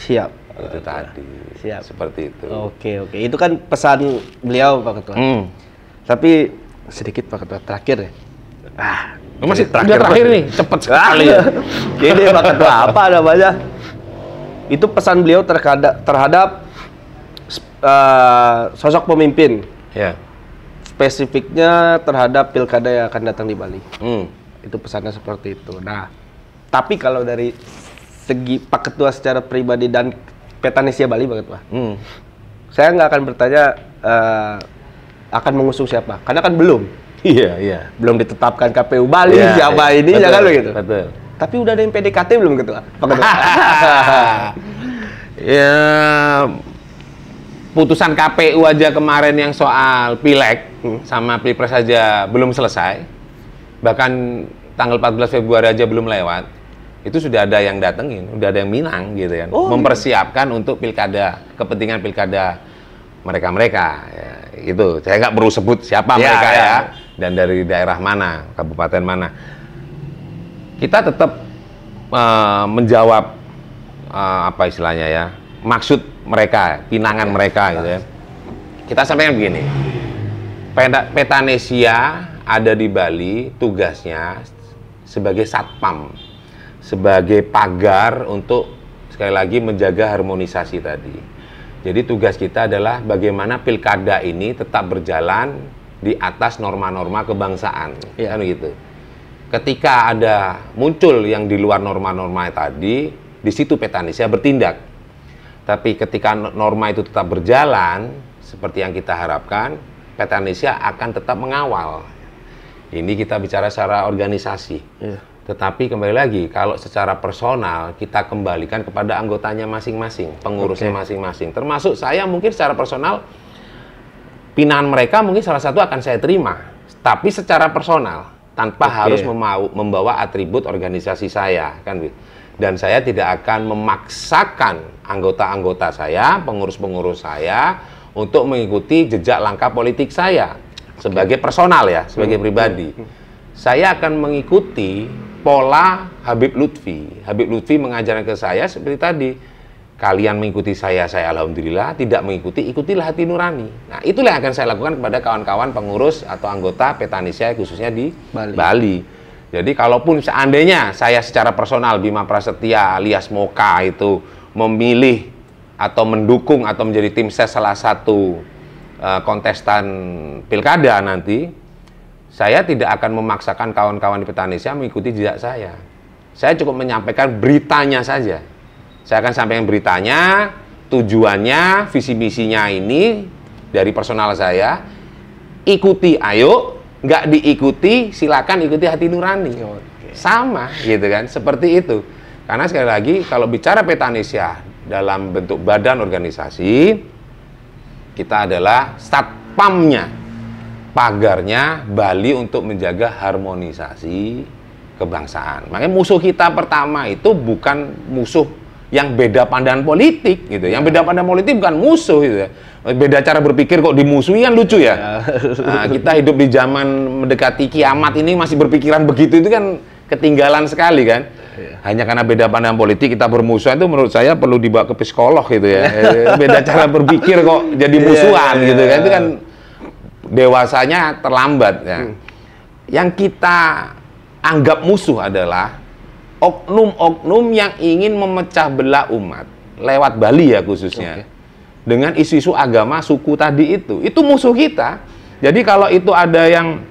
Siap. Itu tadi. Siap. Seperti itu. Oke. Itu kan pesan beliau, Pak Ketua. Tapi sedikit, Pak Ketua, terakhir ya. Masih terakhir nih, cepat sekali ya. Jadi Pak Ketua, apa namanya? Itu pesan beliau terhadap sosok pemimpin. Spesifiknya terhadap pilkada yang akan datang di Bali. Itu pesannya seperti itu. Nah, tapi kalau dari segi Pak Ketua secara pribadi dan Petanesia Bali, Pak Ketua, saya nggak akan bertanya akan mengusung siapa, karena kan belum. Iya, iya. Belum ditetapkan KPU Bali Iya, siapa iya. ini, Betul, jangan begitu. Betul. Tapi udah ada yang PDKT belum ketua? Pak Ketua? Ya, putusan KPU aja kemarin yang soal pileg sama pilpres aja belum selesai. Bahkan tanggal 14 Februari aja belum lewat. Itu sudah ada yang datengin, udah ada yang minang gitu kan. Oh, mempersiapkan untuk pilkada, kepentingan pilkada mereka-mereka. Ya, itu saya nggak perlu sebut siapa mereka ya, dan dari daerah mana, kabupaten mana. Kita tetap menjawab apa istilahnya ya, maksud mereka, pinangan mereka gitu ya. Kita sampaikan begini, Petanesia ada di Bali, tugasnya sebagai satpam, sebagai pagar untuk sekali lagi menjaga harmonisasi tadi. Jadi tugas kita adalah bagaimana pilkada ini tetap berjalan di atas norma-norma kebangsaan, kan gitu. Ketika ada muncul yang di luar norma-norma tadi, di situ Petanesia bertindak. Tapi ketika norma itu tetap berjalan seperti yang kita harapkan, Petanesia akan tetap mengawal. Ini kita bicara secara organisasi. Tetapi kembali lagi, kalau secara personal kita kembalikan kepada anggotanya masing-masing, pengurusnya masing-masing. Termasuk saya mungkin secara personal, pinangan mereka mungkin salah satu akan saya terima. Tapi secara personal, tanpa harus membawa atribut organisasi saya, kan? Dan saya tidak akan memaksakan anggota-anggota saya, pengurus-pengurus saya, untuk mengikuti jejak langkah politik saya sebagai personal ya, sebagai pribadi. Saya akan mengikuti pola Habib Lutfi. Habib Lutfi mengajarkan ke saya seperti tadi, kalian mengikuti saya alhamdulillah, tidak mengikuti, ikutilah hati nurani. Nah, itulah yang akan saya lakukan kepada kawan-kawan pengurus atau anggota Petanesia khususnya di Bali. Jadi kalaupun seandainya saya secara personal Bima Prasetya alias Moka itu memilih atau mendukung atau menjadi tim ses salah satu kontestan pilkada nanti, saya tidak akan memaksakan kawan-kawan di Petanesia mengikuti jejak saya. Saya cukup menyampaikan beritanya saja. Saya akan sampaikan beritanya, tujuannya, visi misinya ini dari personal saya. Ikuti, ayo. Nggak diikuti, silakan ikuti hati nurani. Sama, gitu kan? Seperti itu. Karena sekali lagi, kalau bicara Petanesia dalam bentuk badan organisasi, kita adalah satpamnya, pagarnya Bali untuk menjaga harmonisasi kebangsaan. Makanya musuh kita pertama itu bukan musuh yang beda pandangan politik gitu. Yang beda pandangan politik bukan musuh gitu ya. Beda cara berpikir kok dimusuhi kan lucu ya. Nah, kita hidup di zaman mendekati kiamat ini masih berpikiran begitu, itu kan ketinggalan sekali kan. Hanya karena beda pandangan politik kita bermusuhan, itu menurut saya perlu dibawa ke psikolog gitu ya. Beda cara berpikir kok jadi musuhan gitu kan. Itu kan dewasanya terlambat ya. Yang kita anggap musuh adalah oknum-oknum yang ingin memecah belah umat lewat Bali ya khususnya. Dengan isu-isu agama suku tadi itu musuh kita. Jadi kalau itu ada yang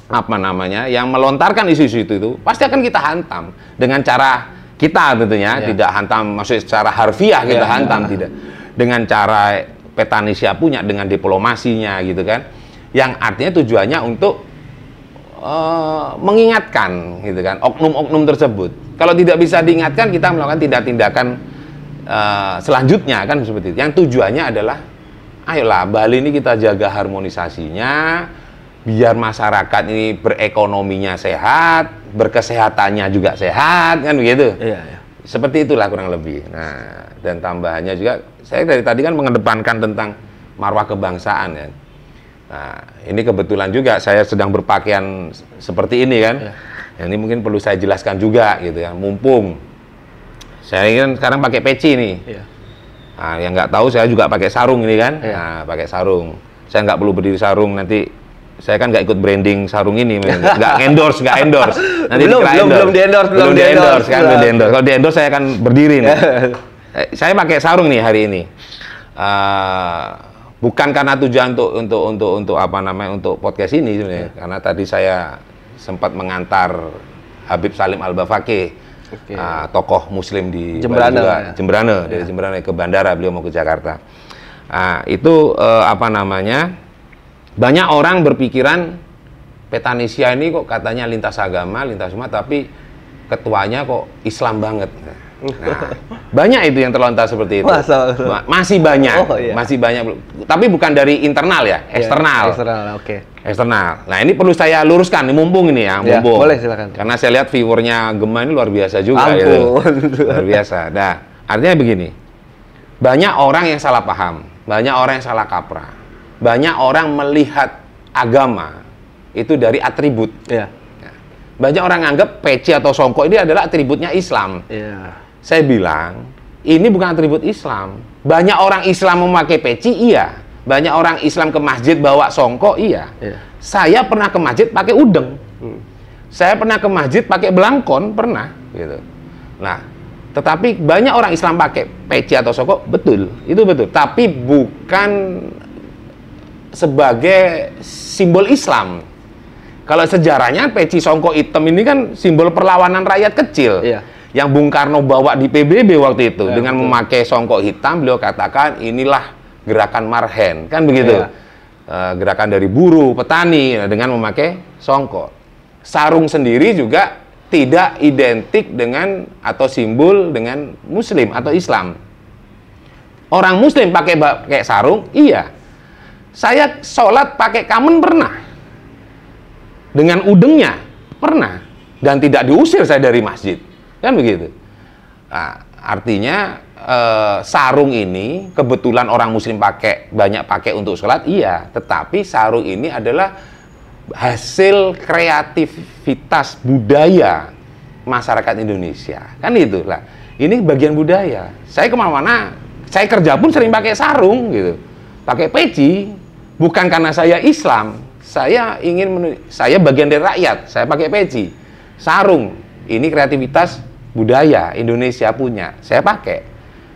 apa namanya, yang melontarkan isu-isu itu pasti akan kita hantam dengan cara kita tentunya, tidak hantam maksudnya secara harfiah kita hantam, tidak. Dengan cara Petanesia punya dengan diplomasinya gitu kan. Yang artinya tujuannya untuk mengingatkan gitu kan oknum-oknum tersebut. Kalau tidak bisa diingatkan, kita melakukan tindakan selanjutnya kan seperti itu. Yang tujuannya adalah ayolah Bali ini kita jaga harmonisasinya, biar masyarakat ini berekonominya sehat, berkesehatannya juga sehat kan begitu. Seperti itulah kurang lebih. Nah, dan tambahannya juga saya dari tadi kan mengedepankan tentang marwah kebangsaan ya. Nah, ini kebetulan juga saya sedang berpakaian seperti ini kan. Yang ini mungkin perlu saya jelaskan juga gitu ya, mumpung saya kan sekarang pakai peci nih. Nah, yang nggak tahu saya juga pakai sarung ini kan. Nah, pakai sarung. Saya nggak perlu berdiri sarung nanti. Saya kan nggak ikut branding sarung ini, nggak endorse. Nanti belum di endorse kan, belum di endorse. Kalau di endorse saya akan berdiri nih. Saya pakai sarung nih hari ini. Bukan karena tujuan untuk apa namanya, untuk podcast ini sebenarnya. Karena tadi saya sempat mengantar Habib Salim Al-Bafaqih, tokoh muslim di Jemberana, dari Jemberana ke bandara, beliau mau ke Jakarta. Itu apa namanya, banyak orang berpikiran Petanesia ini kok katanya lintas agama, lintas umat, tapi ketuanya kok Islam banget. Nah, banyak itu yang terlontar seperti itu. Masih banyak, masih banyak. Tapi bukan dari internal ya, eksternal. Eksternal, oke. Eksternal. Nah, ini perlu saya luruskan, nih, mumpung ini ya, mumpung. Boleh, silakan. Karena saya lihat viewernya Gema ini luar biasa juga. Gitu. Luar biasa. Nah, artinya begini, banyak orang yang salah paham, banyak orang yang salah kaprah, banyak orang melihat agama itu dari atribut. Banyak orang anggap peci atau songkok ini adalah atributnya Islam. Saya bilang, ini bukan atribut Islam. Banyak orang Islam memakai peci, iya. Banyak orang Islam ke masjid bawa songkok, iya. Saya pernah ke masjid pakai udeng. Saya pernah ke masjid pakai belangkon, pernah. Gitu. Nah, tetapi banyak orang Islam pakai peci atau songkok, betul. Itu betul. Tapi bukan sebagai simbol Islam. Kalau sejarahnya peci songkok hitam ini kan simbol perlawanan rakyat kecil. Yang Bung Karno bawa di PBB waktu itu dengan memakai songkok hitam, beliau katakan inilah gerakan Marhen, kan begitu. Gerakan dari buruh, petani dengan memakai songkok. Sarung sendiri juga tidak identik dengan atau simbol dengan Muslim atau Islam. Orang Muslim pakai sarung, iya. Saya sholat pakai kamen pernah. Dengan udengnya, pernah. Dan tidak diusir saya dari masjid. Kan begitu. Nah, artinya sarung ini kebetulan orang Muslim banyak pakai untuk sholat, iya. Tetapi sarung ini adalah hasil kreativitas budaya masyarakat Indonesia. Kan itu lah. Ini bagian budaya. Saya kemana-mana, saya kerja pun sering pakai sarung gitu. Pakai peci, bukan karena saya Islam. Saya bagian dari rakyat, saya pakai peci. Sarung, ini kreativitas budaya Indonesia punya, saya pakai.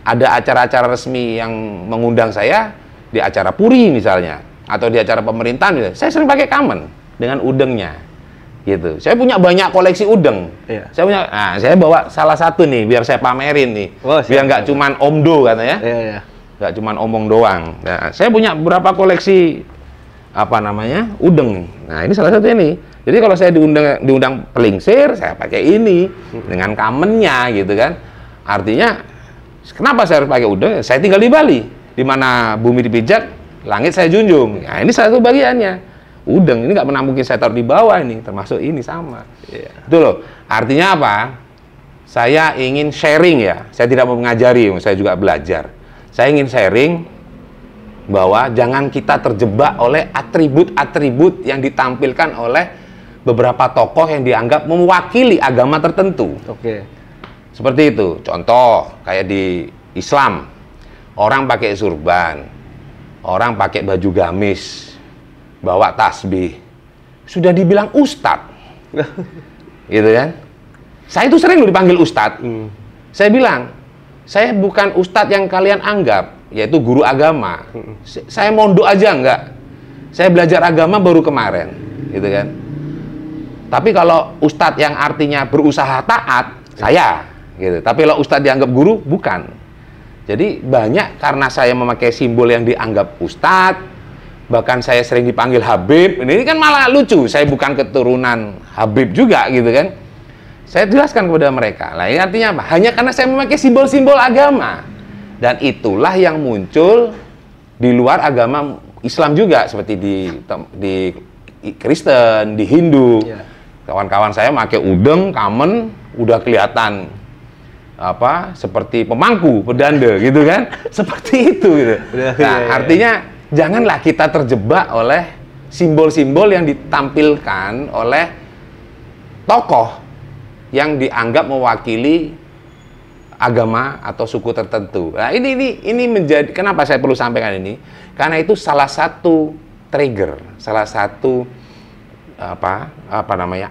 Ada acara-acara resmi yang mengundang saya, di acara Puri misalnya, atau di acara pemerintahan misalnya, saya sering pakai kamen dengan udengnya, gitu. Saya punya banyak koleksi udeng. Saya bawa salah satu nih, biar saya pamerin nih, biar nggak cuman omdo katanya, nggak cuman omong doang. Nah, saya punya beberapa koleksi udeng. Nah, ini salah satu ini. Jadi kalau saya diundang pelingsir, saya pakai ini dengan kamennya gitu kan. Artinya kenapa saya harus pakai udeng? Saya tinggal di Bali, di mana bumi dipijak, langit saya junjung. Nah, ini salah satu bagiannya. Udeng ini nggak pernah mungkin saya taruh di bawah ini, termasuk ini sama. Itu loh. Artinya apa? Saya ingin sharing ya. Saya tidak mau mengajari, saya juga belajar. Saya ingin sharing bahwa jangan kita terjebak oleh atribut-atribut yang ditampilkan oleh beberapa tokoh yang dianggap mewakili agama tertentu. Seperti itu. Contoh, kayak di Islam, orang pakai surban, orang pakai baju gamis, bawa tasbih, sudah dibilang ustadz. Gitu kan? Saya itu sering dipanggil ustadz. Saya bilang, saya bukan ustadz yang kalian anggap, yaitu guru agama. Saya mondok aja enggak. Saya belajar agama baru kemarin, gitu kan. Tapi kalau ustadz yang artinya berusaha taat, saya, gitu. Tapi kalau ustadz dianggap guru, bukan. Jadi banyak karena saya memakai simbol yang dianggap ustadz, bahkan saya sering dipanggil Habib. Ini kan malah lucu. Saya bukan keturunan Habib juga, gitu kan. Saya jelaskan kepada mereka. Lah, ini artinya apa? Hanya karena saya memakai simbol-simbol agama. Dan itulah yang muncul di luar agama Islam juga, seperti di Kristen, di Hindu. Kawan-kawan saya pakai udeng, kamen, udah kelihatan seperti pemangku, pedanda gitu kan. Seperti itu gitu. Artinya janganlah kita terjebak oleh simbol-simbol yang ditampilkan oleh tokoh yang dianggap mewakili agama atau suku tertentu. Nah, ini menjadi, kenapa saya perlu sampaikan ini? Karena itu salah satu trigger, salah satu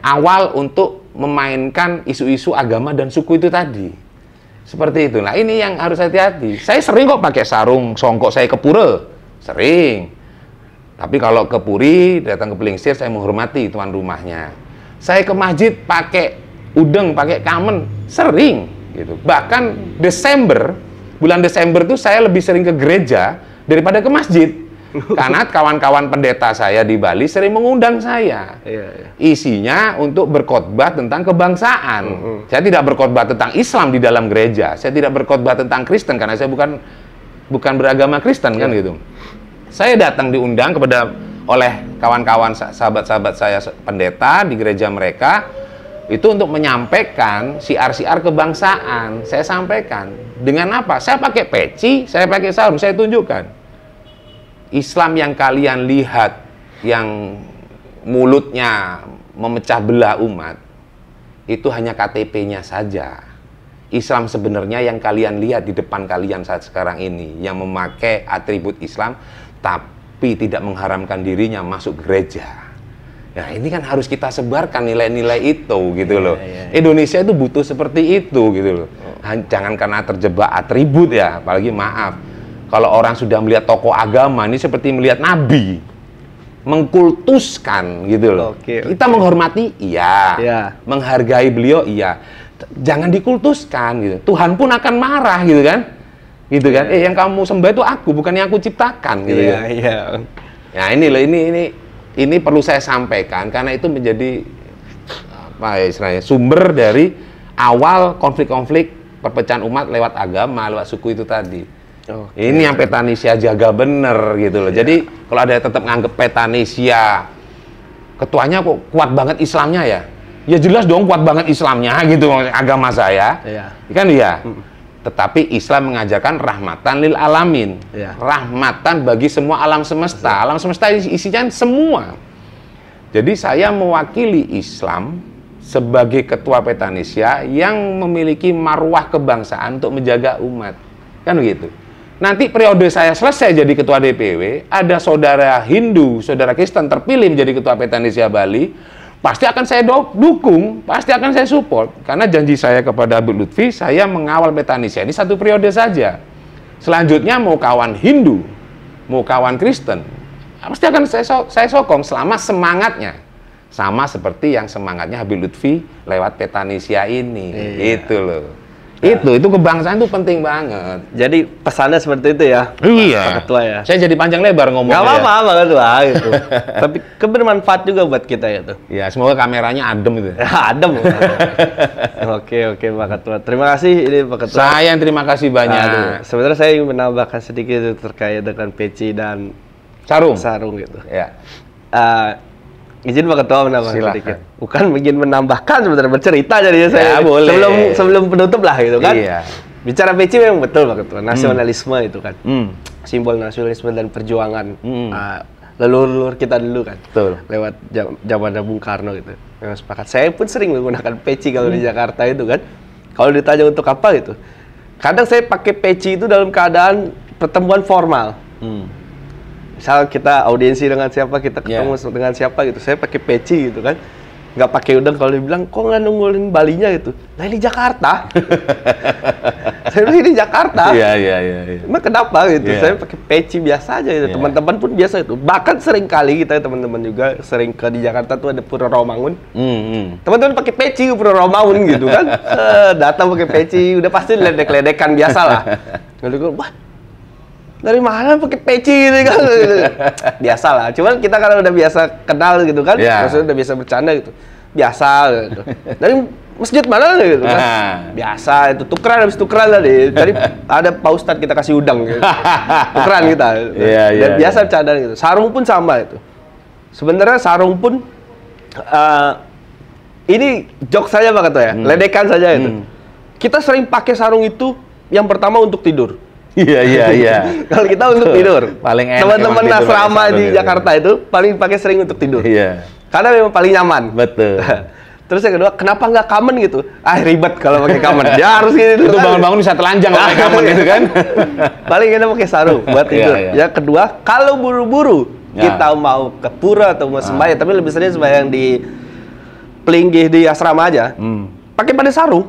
awal untuk memainkan isu-isu agama dan suku itu tadi. Seperti itu. Nah, ini yang harus hati-hati. Saya sering kok pakai sarung songkok saya ke pura. Sering. Tapi kalau ke Puri, datang ke Pelingsir, saya menghormati tuan rumahnya. Saya ke masjid pakai udeng, pakai kamen, sering gitu. Bahkan bulan Desember itu saya lebih sering ke gereja daripada ke masjid. Karena kawan-kawan pendeta saya di Bali sering mengundang saya. Isinya untuk berkhotbah tentang kebangsaan. Saya tidak berkhotbah tentang Islam di dalam gereja. Saya tidak berkhotbah tentang Kristen karena saya bukan beragama Kristen kan gitu. Saya datang diundang oleh kawan-kawan sahabat-sahabat saya pendeta di gereja mereka itu untuk menyampaikan siar-siar kebangsaan. Saya sampaikan dengan apa? Saya pakai peci, saya pakai sarung, saya tunjukkan Islam yang kalian lihat yang mulutnya memecah belah umat itu hanya KTP-nya saja. Islam sebenarnya yang kalian lihat di depan kalian saat sekarang ini yang memakai atribut Islam tapi tidak mengharamkan dirinya masuk gereja. Ya ini kan harus kita sebarkan nilai-nilai itu gitu loh. Indonesia itu butuh seperti itu gitu loh. Jangan karena terjebak atribut ya, apalagi maaf. Kalau orang sudah melihat tokoh agama ini seperti melihat nabi. Mengkultuskan gitu loh. Kita menghormati iya. Menghargai beliau iya. Jangan dikultuskan gitu. Tuhan pun akan marah gitu kan. Gitu kan. Yang kamu sembah itu aku, bukan yang aku ciptakan gitu ya. Nah, ini loh ini perlu saya sampaikan karena itu menjadi apa istilahnya sumber dari awal konflik-konflik perpecahan umat lewat agama, lewat suku itu tadi. Ini yang Petanesia jaga bener gitu loh. Jadi kalau ada yang tetap nganggep Petanesia ketuanya kok kuat banget Islamnya ya. Ya jelas dong kuat banget Islamnya gitu agama saya. Kan iya. Tetapi Islam mengajarkan rahmatan lil alamin, rahmatan bagi semua alam semesta. Alam semesta isinya semua. Jadi saya mewakili Islam sebagai ketua Petanesia yang memiliki marwah kebangsaan untuk menjaga umat, kan begitu. Nanti periode saya selesai jadi ketua DPW, ada saudara Hindu, saudara Kristen terpilih menjadi ketua Petanesia Bali. Pasti akan saya dukung, pasti akan saya support. Karena janji saya kepada Habib Lutfi, saya mengawal Petanesia ini 1 periode saja. Selanjutnya mau kawan Hindu, mau kawan Kristen, pasti akan saya sokong selama semangatnya. Sama seperti yang semangatnya Habib Lutfi lewat Petanesia ini. Itu loh. Itu kebangsaan itu penting banget. Jadi pesannya seperti itu ya, Pak Ketua ya. Saya jadi panjang lebar ngomongnya. Gak apa-apa Pak Ketua gitu. Tapi bermanfaat juga buat kita ya tuh. Ya semoga kameranya adem itu. Adem. Oke Pak Ketua. Terima kasih ini Pak Ketua. Saya yang terima kasih banyak. Sebenarnya saya ingin menambahkan sedikit terkait dengan peci dan sarung gitu. Ya. Izin Pak Ketua menambahkan sedikit. Bukan ingin menambahkan sebenarnya bercerita jadinya saya. Boleh. Sebelum penutup lah gitu kan. Bicara peci memang betul Pak Ketua. Nasionalisme itu kan. Simbol nasionalisme dan perjuangan leluhur kita dulu kan. Betul. Lewat zaman Bung Karno gitu. Memang sepakat. Saya pun sering menggunakan peci kalau di Jakarta itu kan. Kalau ditanya untuk apa gitu. Kadang saya pakai peci itu dalam keadaan pertemuan formal. Misal kita audiensi dengan siapa, kita ketemu dengan siapa gitu, saya pakai peci gitu kan, nggak pakai udang. Kalau dibilang kok nggak nunggulin Balinya gitu, nah ini Jakarta. Saya bilang ini Jakarta. Emang kenapa gitu? Saya pakai peci biasa aja gitu. Teman-teman pun biasa itu. Bahkan sering kali kita teman-teman juga sering di Jakarta tuh ada Pura Rawamangun. Teman-teman pakai peci ke Pura Rawamangun gitu kan, datang pakai peci, udah pasti ledek-ledekan biasa lah. Lalu wah, dari mana pakai peci gitu kan. Biasa lah, cuman kita kalau udah biasa kenal gitu kan, maksudnya udah biasa bercanda gitu, biasa gitu. Dari masjid mana gitu kan, biasa itu tukeran, habis tukeran tadi. Jadi ada Pak Ustadz kita kasih udang gitu, tukeran kita dan biasa bercanda gitu. Sarung pun sama itu. Sebenarnya sarung pun ini jok saja Pak Ketua ya, ledekan saja itu. Kita sering pakai sarung itu yang pertama untuk tidur. Iya. Kalau kita untuk tidur, paling enak. Teman-teman asrama di Jakarta itu paling pakai sering untuk tidur. Karena memang paling nyaman. Betul. Terus yang kedua, kenapa nggak kamen gitu? Ribet kalau pakai kamen. Ya harus gitu. Itu bangun-bangun bisa telanjang kalau pakai kamen gitu kan. Paling enak pakai sarung buat tidur. Yang kedua, kalau buru-buru kita mau ke pura atau mau sembahyang, tapi lebih sering sembahyang di Pelinggih di asrama aja. Pakai pada sarung.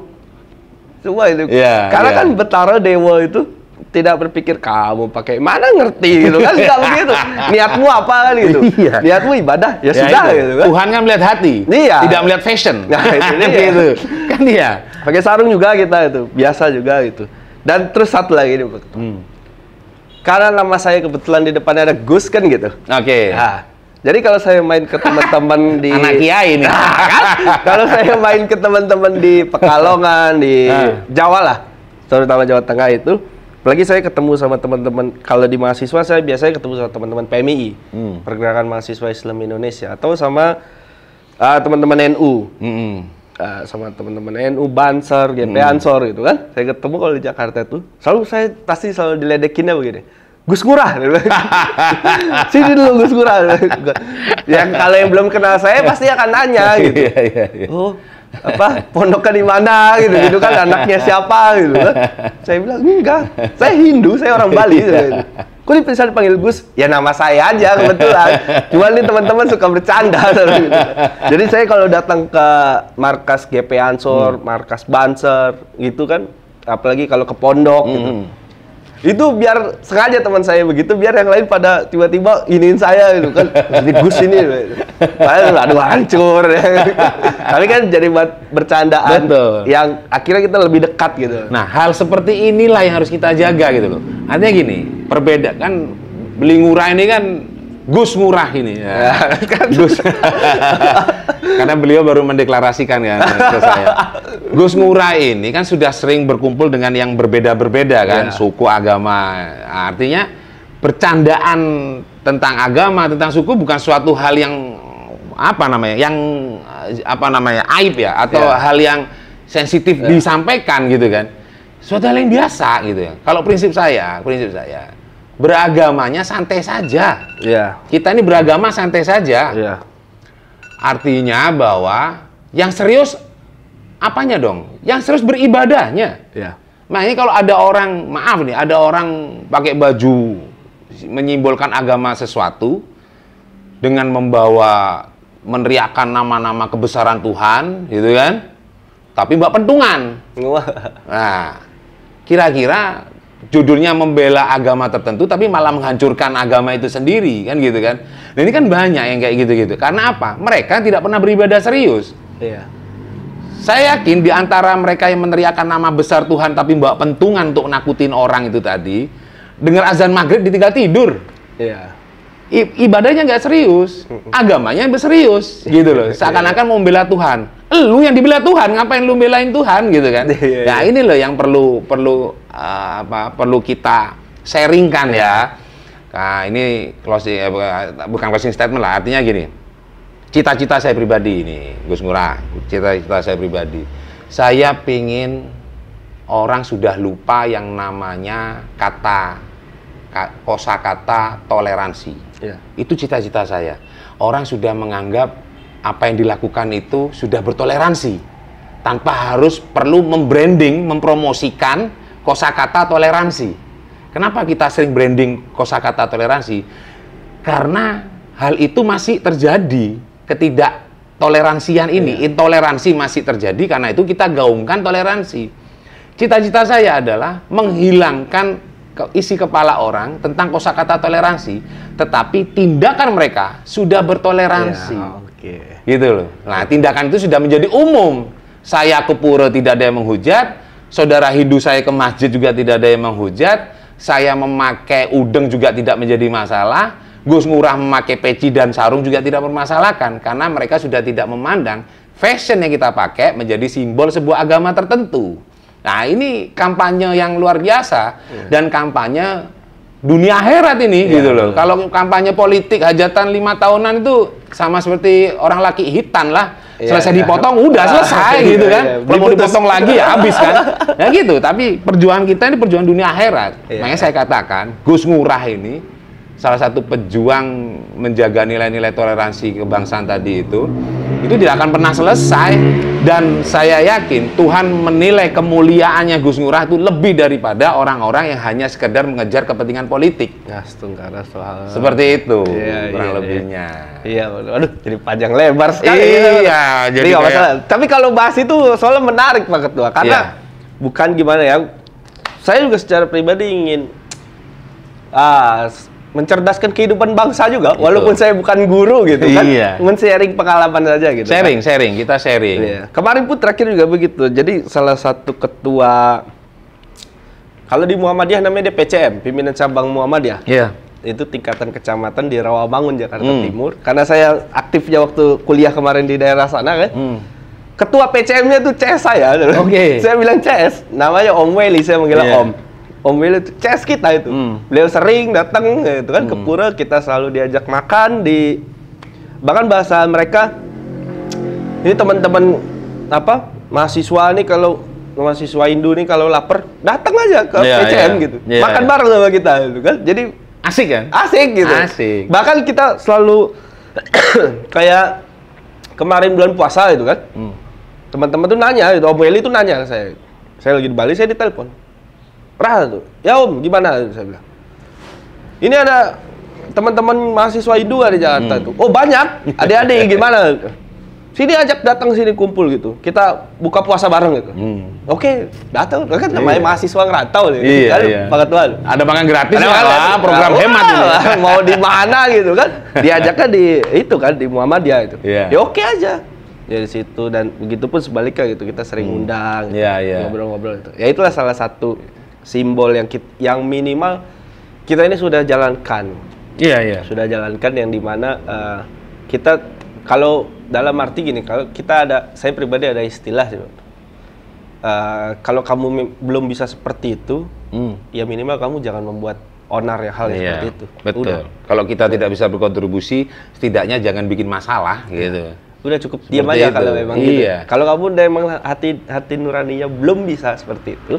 Semua itu. Karena kan Betara Dewa itu tidak berpikir kamu pakai mana ngerti gitu kan, nggak begitu. Niatmu apa kan gitu. Niatmu ibadah ya sudah gitu kan. Tuhan kan melihat hati, tidak melihat fashion. Nah itu gitu kan dia. Pakai sarung juga kita itu biasa juga gitu. Dan terus satu lagi nih Pak. karena nama saya kebetulan di depannya ada Gus kan gitu. Oke. Nah, jadi kalau saya main ke teman-teman di Anak kiai ini. kan? Kalau saya main ke teman-teman di Pekalongan, di Jawa lah, terutama Jawa Tengah itu, apalagi saya ketemu sama teman-teman, kalau di mahasiswa saya biasanya ketemu sama teman-teman PMI, Pergerakan Mahasiswa Islam Indonesia, atau sama teman-teman NU. Sama teman-teman NU, Banser, GP Ansor gitu kan. Saya ketemu kalau di Jakarta tuh, saya pasti selalu diledekinnya begini. Gus Ngurah. Sini dulu Gus Ngurah. Yang kalau yang belum kenal saya pasti akan nanya gitu. Oh, pondoknya di mana gitu kan, anaknya siapa gitu kan. Saya bilang enggak, saya Hindu, saya orang Bali gitu. Kok bisa dipanggil Gus? Ya nama saya aja kebetulan. Cuma nih teman-teman suka bercanda gitu. Jadi saya kalau datang ke markas GP Ansor, markas Banser gitu kan, apalagi kalau ke pondok gitu. Itu biar sengaja teman saya begitu, biar yang lain pada tiba-tiba iniin saya gitu kan. Jadi Gus ini. Aduh hancur. Tapi kan jadi buat bercandaan. Betul. Yang akhirnya kita lebih dekat gitu. Nah, hal seperti inilah yang harus kita jaga gitu loh. Artinya gini, perbedaan kan beli ngurah ini kan Gus Ngurah ini ya. Gus. Karena beliau baru mendeklarasikan kan ke saya. Gus Ngurah ini kan sudah sering berkumpul dengan yang berbeda-berbeda kan, suku, agama. Artinya bercandaan tentang agama, tentang suku bukan suatu hal yang aib ya, atau hal yang sensitif disampaikan gitu kan. Suatu hal yang biasa gitu ya. Kalau prinsip saya beragamanya santai saja. Kita ini beragama santai saja. Artinya bahwa yang serius apanya dong? Yang serius beribadahnya. Makanya kalau ada orang, maaf nih, ada orang pakai baju menyimbolkan agama sesuatu dengan meneriakkan nama-nama kebesaran Tuhan, gitu kan? Tapi mbak pentungan. Nah, kira-kira judulnya membela agama tertentu, tapi malah menghancurkan agama itu sendiri, kan gitu kan? Nah, ini kan banyak yang kayak gitu-gitu. Karena apa? Mereka tidak pernah beribadah serius. Saya yakin di antara mereka yang meneriakkan nama besar Tuhan, tapi bawa pentungan untuk nakutin orang itu tadi, dengar azan maghrib ditinggal tidur. Ibadahnya nggak serius, agamanya serius, gitu loh. Seakan-akan mau membela Tuhan. Lu yang dibela Tuhan, ngapain lu belain Tuhan, gitu kan? Nah, ini loh yang perlu kita sharingkan ya. Nah, ini bukan closing statement lah, artinya gini. Cita-cita saya pribadi ini, Gus Ngurah, cita-cita saya pribadi. Saya pingin orang sudah lupa yang namanya kosakata toleransi. Itu cita-cita saya. Orang sudah menganggap apa yang dilakukan itu sudah bertoleransi, tanpa harus perlu membranding, mempromosikan kosakata toleransi. Kenapa kita sering branding kosakata toleransi? Karena hal itu masih terjadi, ketidaktoleransian ini, intoleransi masih terjadi, karena itu kita gaungkan toleransi. Cita-cita saya adalah menghilangkan isi kepala orang tentang kosakata toleransi, tetapi tindakan mereka sudah bertoleransi. Gitu loh. Nah, tindakan itu sudah menjadi umum. Saya ke pura tidak ada yang menghujat, saudara Hindu saya ke masjid juga tidak ada yang menghujat, saya memakai udeng juga tidak menjadi masalah, Gus Ngurah memakai peci dan sarung juga tidak mempermasalahkan, karena mereka sudah tidak memandang fashion yang kita pakai menjadi simbol sebuah agama tertentu. Nah, ini kampanye yang luar biasa, dan kampanye dunia akhirat ini, gitu loh. Kalau kampanye politik hajatan 5 tahunan itu sama seperti orang laki hitan lah, selesai dipotong udah selesai gitu kan. Kalau mau dipotong lagi ya habis kan. Nah gitu, tapi perjuangan kita ini perjuangan dunia akhirat. Makanya saya katakan Gus Ngurah ini salah satu pejuang menjaga nilai-nilai toleransi kebangsaan tadi itu tidak akan pernah selesai. Dan saya yakin Tuhan menilai kemuliaannya Gus Ngurah itu lebih daripada orang-orang yang hanya sekedar mengejar kepentingan politik. Seperti itu kurang lebihnya. Aduh, jadi panjang lebar sekali. Jadi nggak masalah. Tapi kalau bahas itu soalnya menarik Pak Ketua, karena bukan gimana ya, saya juga secara pribadi ingin mencerdaskan kehidupan bangsa juga, walaupun saya bukan guru gitu kan, men-sharing pengalaman saja gitu. Kita sharing. Kemarin pun terakhir juga begitu. Jadi salah satu ketua Kalau di Muhammadiyah namanya dia PCM, Pimpinan Cabang Muhammadiyah. Iya. Itu tingkatan kecamatan di Rawamangun, Jakarta Timur. Karena saya aktifnya waktu kuliah kemarin di daerah sana kan. Ketua PCM-nya tuh CS saya. Oke. Saya bilang CS, namanya Om Weli, saya manggilnya Om. Om Weli itu CS kita itu. Beliau sering datang gitu kan ke pura, kita selalu diajak makan di, bahkan bahasa mereka ini teman-teman apa mahasiswa nih, kalau mahasiswa Hindu nih kalau lapar datang aja ke PCM gitu. Makan bareng sama kita gitu kan. Jadi asik kan? Asik gitu. Asik. Bahkan kita selalu kayak kemarin bulan puasa itu kan. Teman-teman tuh nanya, itu Om Weli tuh nanya ke saya. Saya lagi di Bali, saya ditelepon. Tuh, ya Om, gimana? Saya bilang. Ini ada teman-teman mahasiswa Hindu di Jakarta tuh. Oh banyak, adik-adik gimana? Sini ajak datang sini kumpul gitu. Kita buka puasa bareng gitu. Oke, datang. Kan namanya mahasiswa ngerantau nih. Iya. Pak Ketua. Ada makan gratis Ada ya, program hemat ini. Mau di mana gitu kan? Diajaknya di itu kan di Muhammadiyah itu. Ya oke aja. Dari situ, dan begitu pun sebaliknya gitu, kita sering undang, ngobrol-ngobrol itu. Ya itulah salah satu simbol yang minimal kita ini sudah jalankan. Iya. Sudah jalankan yang dimana kita, kalau dalam arti gini, kalau kita ada, saya pribadi ada istilah sih, kalau kamu belum bisa seperti itu, ya minimal kamu jangan membuat onar ya hal yang seperti itu. Betul. Kalau kita tidak bisa berkontribusi, setidaknya jangan bikin masalah gitu. Udah cukup diam aja kalau memang gitu. Iya. Kalau kamu memang hati nuraninya belum bisa seperti itu,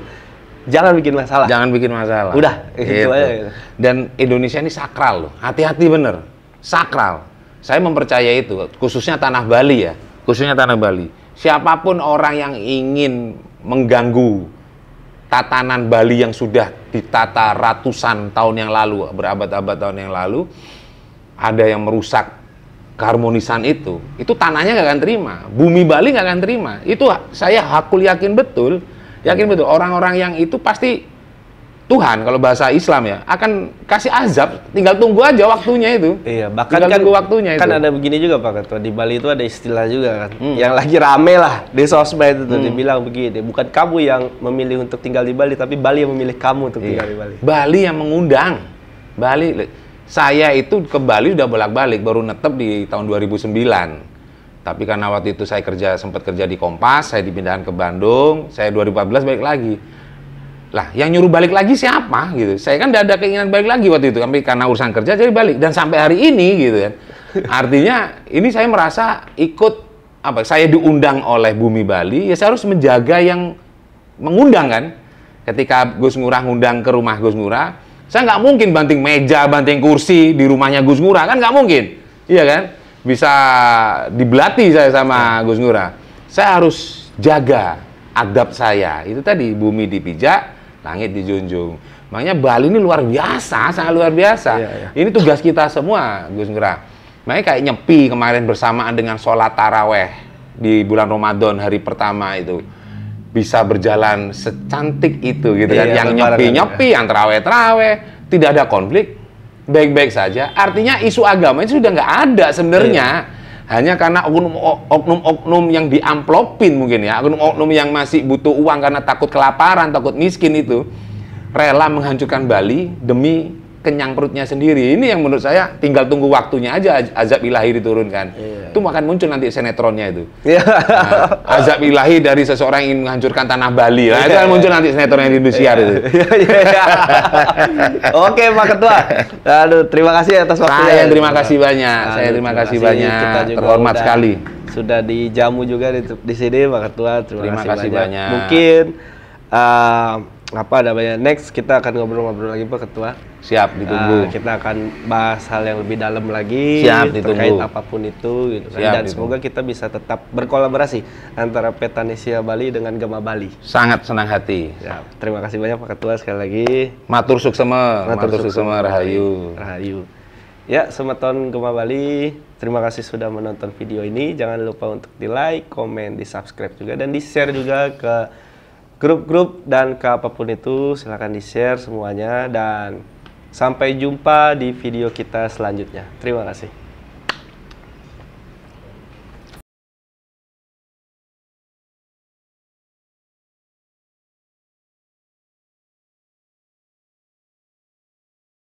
jangan bikin masalah. Jangan bikin masalah. Udah, gitu aja. Gitu. Dan Indonesia ini sakral loh. Hati-hati bener. Sakral. Saya mempercaya itu, khususnya tanah Bali ya. Khususnya tanah Bali. Siapapun orang yang ingin mengganggu tatanan Bali yang sudah ditata ratusan tahun yang lalu, berabad-abad tahun yang lalu, ada yang merusak keharmonisan itu tanahnya nggak akan terima, bumi Bali nggak akan terima. Itu saya yakin betul orang-orang yang itu pasti Tuhan, kalau bahasa Islam ya, akan kasih azab, tinggal tunggu aja waktunya itu. Iya, bahkan tinggal tunggu waktunya kan itu. ada begini juga Pak Ketua, di Bali itu ada istilah juga kan, yang lagi rame lah di sosmed itu, dibilang begini, bukan kamu yang memilih untuk tinggal di Bali, tapi Bali yang memilih kamu untuk tinggal di Bali. Bali yang mengundang. Saya itu ke Bali udah bolak-balik, baru netep di tahun 2009. Tapi karena waktu itu saya sempat kerja di Kompas, saya dipindahkan ke Bandung, saya 2014 balik lagi. Lah, yang nyuruh balik lagi siapa gitu? Saya kan udah ada keinginan balik lagi waktu itu, tapi karena urusan kerja jadi balik, dan sampai hari ini gitu kan. Artinya ini saya merasa saya diundang oleh Bumi Bali, ya saya harus menjaga yang mengundang kan. Ketika Gus Ngurah ngundang ke rumah Gus Ngurah, saya nggak mungkin banting meja, banting kursi di rumahnya Gus Ngurah, kan nggak mungkin. Iya kan? Bisa dibelati saya sama Gus Ngurah. Saya harus jaga adab saya. Itu tadi, bumi dipijak, langit dijunjung. Makanya Bali ini luar biasa, sangat luar biasa. Ini tugas kita semua, Gus Ngurah. Makanya kayak Nyepi kemarin bersamaan dengan sholat taraweh di bulan Ramadan hari pertama itu. Bisa berjalan secantik itu gitu kan, yang nyepi-nyepi, yang terawih-terawih, tidak ada konflik, baik-baik saja. Artinya isu agama itu sudah nggak ada sebenarnya, hanya karena oknum-oknum yang diamplopin mungkin ya, oknum-oknum yang masih butuh uang karena takut kelaparan, takut miskin itu, rela menghancurkan Bali demi kenyang perutnya sendiri. Ini yang menurut saya tinggal tunggu waktunya aja azab ilahi diturunkan. Itu akan muncul nanti sinetronnya itu. Azab ilahi dari seseorang yang ingin menghancurkan tanah Bali. Nah, itu akan muncul nanti sinetron yang di Indosiar itu. Oke, Pak Ketua. Aduh, terima kasih atas waktunya. Saya terima kasih banyak. Saya terima kasih banyak. Terhormat sekali. Sudah dijamu juga di sini, Pak Ketua. Terima kasih banyak. Mungkin next kita akan ngobrol-ngobrol lagi Pak Ketua. Siap, ditunggu. Kita akan bahas hal yang lebih dalam lagi. Siap, terkait ditunggu. apapun itu gitu. Siap, dan semoga kita bisa tetap berkolaborasi antara Petanesia Bali dengan Gema Bali. Sangat senang hati. Ya, terima kasih banyak Pak Ketua sekali lagi. Matur suksema, rahayu. Rahayu. Ya, Semeton Gema Bali, terima kasih sudah menonton video ini. Jangan lupa untuk di-like, komen, di-subscribe juga, dan di-share juga ke grup-grup dan ke apapun itu. Silahkan di-share semuanya, dan sampai jumpa di video kita selanjutnya. Terima kasih.